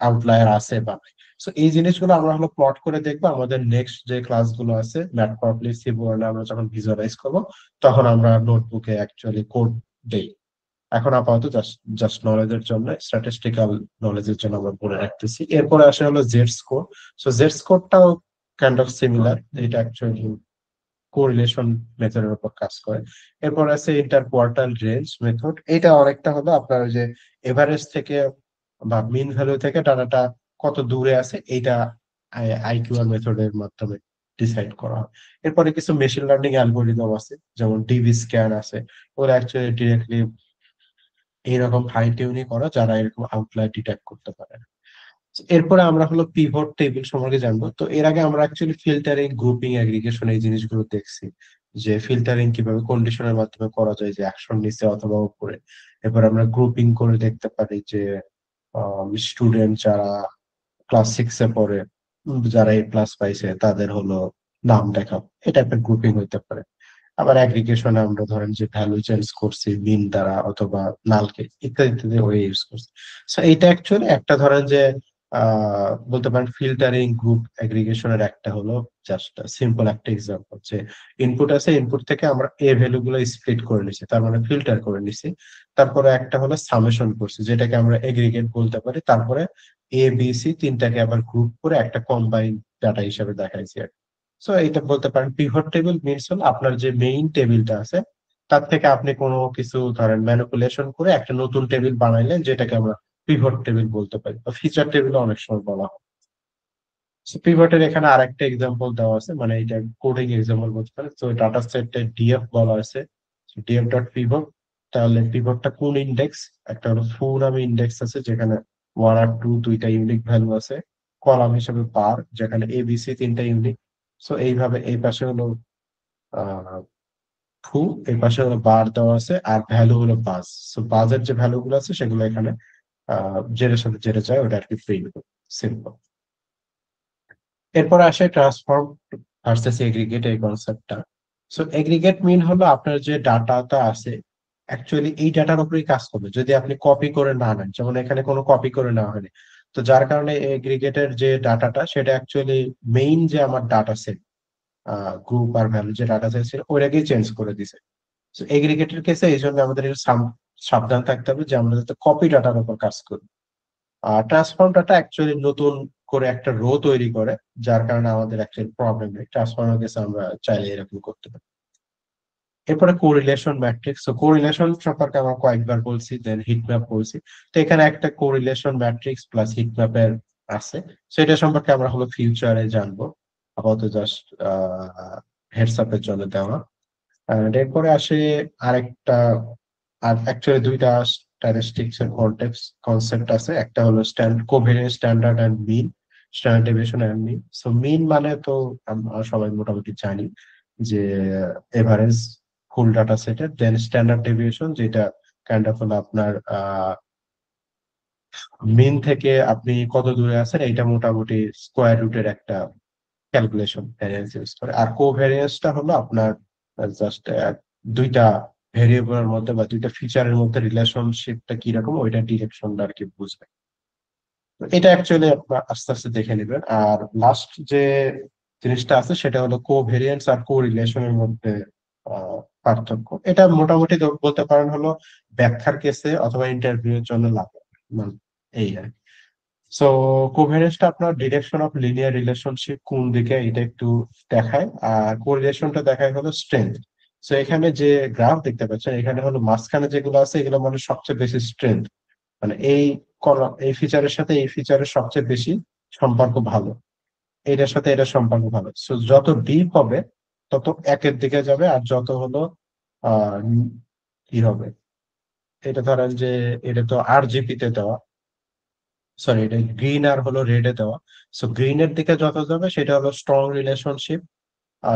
আউটলায়ার আছে বা নাই। সো এই জিনিসগুলো আমরা হলো প্লট করে দেখবো আমাদের নেক্সট যে ক্লাসগুলো আছে ম্যাটপ্লটলিব, সিবোর্নে আমরা যখন ভিজুয়ালাইজ করবো তখন আমরা নোটবুকে অ্যাকচুয়ালি কোড দেই। এখন আপাতত জাস্ট জাস্ট নলেজের জন্য, স্ট্যাটিস্টিক্যাল নলেজের জন্য আমরা বলে রাখতেছি। এরপরে আসে হলো জেড স্কোর। সো জেড স্কোরটাও কাইন্ড অফ সিমিলার, এটা অ্যাকচুয়ালি কোরিলেশন মেথডের উপর কাজ করে। এরপর আছে ইন্টার কোয়ার্টাইল রেঞ্জ মেথড, এটা অনেকটা হলো আপনার ওই যে এভারেজ থেকে বা মিন ভ্যালু থেকে ডাটাটা কত দূরে আছে এইটা আইকিউআর মেথডের মাধ্যমে ডিসাইড করা হয়। এরপরে কিছু মেশিন লার্নিং অ্যালগোরিদম আছে, যেমন ডিবি স্ক্যান আছে, ওরা অ্যাকচুয়ালি ডিরেক্টলি এইরকম ফাইন টিউনিং করা যারা এরকম আউটলাইর ডিটেক্ট করতে পারে। এরপরে আমরা হলো পিভট টেবিল সম্পর্কে জানবো। তো এর আগে আমরা অ্যাকচুয়ালি ফিল্টারিং, গ্রুপিং, অ্যাগ্রিগেশন এই জিনিসগুলো দেখছি, যে ফিল্টারিং কিভাবে কন্ডিশনের মাধ্যমে করা যায়, যে অ্যাকশন নিচে অথবা উপরে। এরপর আমরা গ্রুপিং করে দেখতে পারি যে স্টুডেন্ট যারা ক্লাস 6 এ পড়ে, যারা A+ পাইছে তাদের হলো নাম দেখাবো, এটা একটা গ্রুপিং হইতে পারে। আবার অ্যাগ্রিগেশনে আমরা ধরেন যে ভ্যালু চেঞ্জ করছি মিন দ্বারা অথবা নালকে, ইত্যাদি ইত্যাদি ওয়ে ইউজ করছি। সো এইটা অ্যাকচুয়ালি একটা ধরেন যে বলতে পারেন ফিল্টারিং গ্রুপ অ্যাগ্রিগেশনের একটা হলো জাস্ট সিম্পল একটা এক্সাম্পল, যে ইনপুট আছে, ইনপুট থেকে আমরা এ ভ্যালু গুলো স্প্লিট করে নিছি, তার মানে ফিল্টার করে নিছি। তারপরে একটা হলো সামেশন করছি, যেটাকে আমরা এগ্রিগেট বলতে পারি। তারপরে A B C তিনটাকে আবার গ্রুপ করে একটা কম্বাইন্ড ডাটা হিসেবে দেখাইছি। সো এটা বলতে পারেন পিভট টেবিল মিনস হল আপনার যে মেইন টেবিলটা আছে তার থেকে আপনি কোনো কিছু ধরেন ম্যানিপুলেশন করে একটা নতুন টেবিল বানাইলেন, যেটাকে আমরা পিভট টেবিল বলতে পারি, বা ফিচার টেবিল অনেক সময় বলা হয়। পিভটের এখানে আরেকটা এক্সাম্পল দেওয়া আছে, মানে এটা কোডিং এক্সাম্পল বলতে পারেন। তো ডাটা সেটে ডিএফ বলা আছে, ডিএফ ডট পিভট। তাহলে পিভটটা কোন ইন্ডেক্স, একটা হলো ফু নামে ইন্ডেক্স আছে যেখানে 1 আর 2 দুইটা ইউনিক ভ্যালু আছে, কলাম হিসেবে বার যেখানে ABC তিনটা ইউনিক। সো এইভাবে এই পাশে হলো আহ ফু, এই পাশে হলো বার দেওয়া আছে, আর ভ্যালু হলো বাজ। সো বাজের যে ভ্যালু গুলো আছে সেগুলো এখানে জেরের সাথে জেরে যায়, ওটা আর কি প্রিন্ট করবে, সিম্পল। এরপর আসে ট্রান্সফর্ম ভার্সেস এগ্রিগেট এই কনসেপ্টটা। সো এগ্রিগেট মিন হলো আপনার যে ডাটাটা আছে অ্যাকচুয়ালি এই ডাটার উপরেই কাজ করবে, যদি আপনি কপি করে না নেন, যেমন এখানে কোনো কপি করে নেওয়া হয়নি। তো যার কারণে এগ্রিগেটের যে ডাটাটা সেটা অ্যাকচুয়ালি মেইন যে আমার ডাটা সেট, গ্রুপ আর ভ্যালু যে ডাটা সেট ছিল ওইটাকেই চেঞ্জ করে দিছে। তো এগ্রিগেটের কেসে এই জন্য আমাদের একটু সাবধান থাকতে হবে যে আমরা যাতে কপি ডাটার উপর কাজ করি। আর ট্রান্সফর্ম ডাটা অ্যাকচুয়ালি নতুন করে একটা রো তৈরি করে, যার কারণে আমাদের অ্যাকচুয়ালি প্রবলেম নেই, ট্রান্সফর্মের কেসে আমরা চাইলে এরকম করতে পারি। এরপরে কোরিলেশন ম্যাট্রিক্স। তো কোরিলেশন সম্পর্কে আমরা কয়েকবার বলছি, দেন হিটম্যাপ বলছি। তো এখানে একটা কোরিলেশন ম্যাট্রিক্স প্লাস হিটম্যাপের আছে, সেটা সম্পর্কে আমরা হলো ফিউচারে জানবো, আপাতত জাস্ট হেডস আপের জন্য দেওয়া। আর এরপরে আসে আরেকটা, আর অ্যাকচুয়ালি দুইটা স্ট্যাটিস্টিক্স এর কনসেপ্ট আছে, একটা হলো covariance standard and mean, standard deviation and mean. So mean মানে তো আমরা সবাই মোটামুটি জানি যে এভারেজ ফুল ডাটা সেটের, দেন স্ট্যান্ডার্ড ডেভিয়েশন যেটা কাইন্ড অফ হলো আপনার মিন থেকে আপনি কত দূরে আছেন এটা মোটামুটি স্কোয়ার রুটের একটা ক্যালকুলেশন ভ্যারিয়েন্স ইউজ করে। আর কোভ্যারিয়েন্সটা হলো আপনার জাস্ট দুইটা ভেরিয়েবলের মধ্যে বা দুইটা ফিচারের মধ্যে রিলেশনশিপটা কিরকম ওইটা ডিরেকশনটা আর কি বুঝবে। তো এটা অ্যাকচুয়ালি আপনার আস্তে আস্তে দেখে নেবেন। আর লাস্ট যে জিনিসটা আছে সেটা হলো কোভেরিয়েন্স আর কোরিলেশনের মধ্যে পার্থক্য। এটা মোটামুটি বলতে পারেন হলো ব্যাখ্যার কেসে অথবা ইন্টারভিউ এর জন্য লাগে, মানে এই আর কি। সো কোভেরিয়েন্সটা আপনার ডিরেকশন অফ লিনিয়ার রিলেশনশিপ কোন দিকে এটা একটু দেখায়, আর কোরিলেশনটা দেখায় হলো স্ট্রেংথ। সো এখানে যে গ্রাফ দেখতে পাচ্ছেন এখানে হলো মাঝখানে যেগুলো আছে এগুলো মানে সবচেয়ে বেশি স্ট্রেংথ, মানে এই কলাম এই ফিচারের সাথে এই ফিচারের সবচেয়ে বেশি সম্পর্ক ভালো, এটার সাথে এটার সম্পর্ক ভালো। সো যত ডিপ হবে তত একের দিকে যাবে, আর যত হলো কি হবে, এটা ধরেন যে এটা তো RGB তে দেওয়া। সরি, এটা গ্রিন আর হলো রেডে দেওয়া। সো গ্রিনের দিকে যত যাবে সেটা হলো স্ট্রং রিলেশনশিপ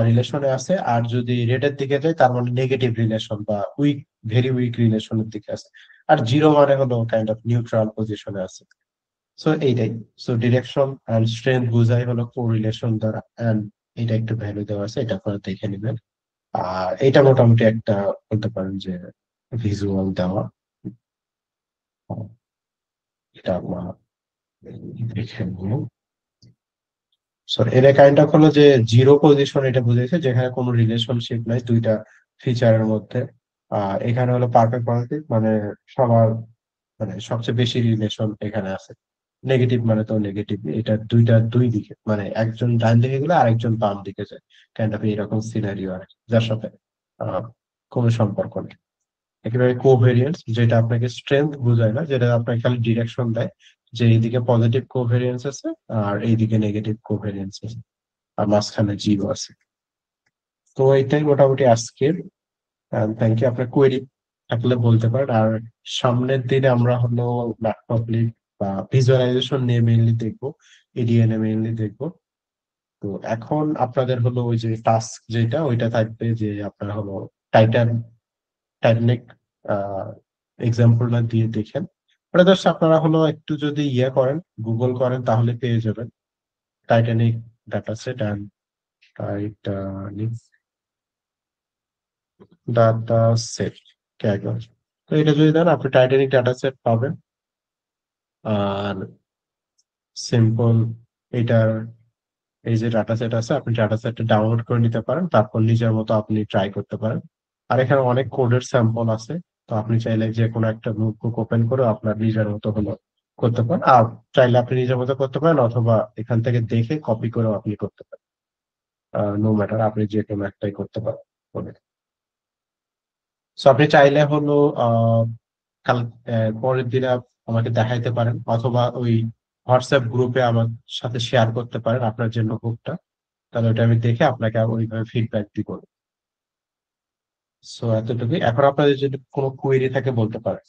রিলেশনে আছে, আর যদি রেডের দিকে যায় তার মানে নেগেটিভ রিলেশন বা উইক, ভেরি উইক রিলেশনের দিকে আছে। আর জিরো মানে হলো কাইন্ড অফ নিউট্রাল পজিশনে আছে। সো এইটাই। সো ডিরেকশন এন্ড স্ট্রেংথ বুঝাই হলো কোরিলেশন দ্বারা, এন্ড এটা একটু ভ্যালু দেওয়া আছে, এটা আপনারা দেখে নেবেন। আর এটা মোটামুটি একটা বলতে পারেন যে ভিজুয়াল দেওয়া। এটা আমরা দেখে নিব। সো এটা কাইন্ড অফ হলো যে জিরো পজিশন, এটা বুঝেছে যেখানে কোনো রিলেশনশিপ নাই দুইটা ফিচারের মধ্যে। আর এখানে হলো পারফেক্ট পজিটিভ, মানে সবার, মানে সবচেয়ে বেশি রিলেশন এখানে আছে। নেগেটিভ মানে তো নেগেটিভ, এটা দুইটা দুই দিকে, মানে একজন ডান দিকে গেলে আরেকজন বাম দিকে যায়, কাইন্ড অফ এরকম সিনারিও আর কি, যার সাথে আহ কোনো সম্পর্ক নেই। একেবারে কোভেরিয়েন্স, যেটা আপনাকে স্ট্রেংথ বোঝায় না, যেটা আপনাকে খালি ডিরেকশন দেয় যে এইদিকে পজিটিভ কোভেরিয়েন্স আছে আর এইদিকে নেগেটিভ কোভেরিয়েন্স আছে, আর মাঝখানে জিরো আছে। তো এইটাই মোটামুটি আজকের। Thank you. আপনার কোয়েরি থাকলে বলতে পারেন। আর সামনের দিনে আমরা হলো ম্যাটপ্লটলিব বা ভিজুয়ালাইজেশন নিয়ে মেইনলি দেখবো, এডিএনএ মেইনলি দেখবো। তো এখন আপনাদের হলো ওই যে টাস্ক যেটা, ওইটা থাকবে যে আপনার হলো টাইটান টাইটানিক এক্সাম্পলটা দিয়ে দেখেন। ওটা জাস্ট আপনারা হলো একটু যদি ইয়ে করেন, গুগল করেন, তাহলে পেয়ে যাবেন Titanic data set and Titanic data set Kaggle. তো এটা যদি দেন আপনি টাইটানিক ডাটা সেট পাবেন। আর সিম্পল, এটার এই যে ডাটা সেট আছে, আপনি ডাটা সেটটা ডাউনলোড করে নিতে পারেন, তারপর নিজের মতো আপনি ট্রাই করতে পারেন। আর এখানে অনেক কোডের স্যাম্পল আছে, তো আপনি চাইলে যে কোনো একটা নোটবুক ওপেন করে আপনার নিজের মতো হলো করতে পারেন। আর চাইলে আপনি নিজের মতো করতে পারেন, অথবা এখান থেকে দেখে কপি করেও আপনি করতে পারেন। নো ম্যাটার, আপনি যে কোনো একটাই করতে পারেন। সো আপনি চাইলে হলো আহ কাল পরের দিনে আমাকে দেখাইতে পারেন, অথবা ওই হোয়াটসঅ্যাপ গ্রুপে আমার সাথে শেয়ার করতে পারেন আপনার যে নোটবুকটা, তাহলে ওটা আমি দেখে আপনাকে ওইভাবে ফিডব্যাক দিব। সো এতটুকুই। এখন আপনাদের যদি কোনো কোয়েরি থাকে বলতে পারেন।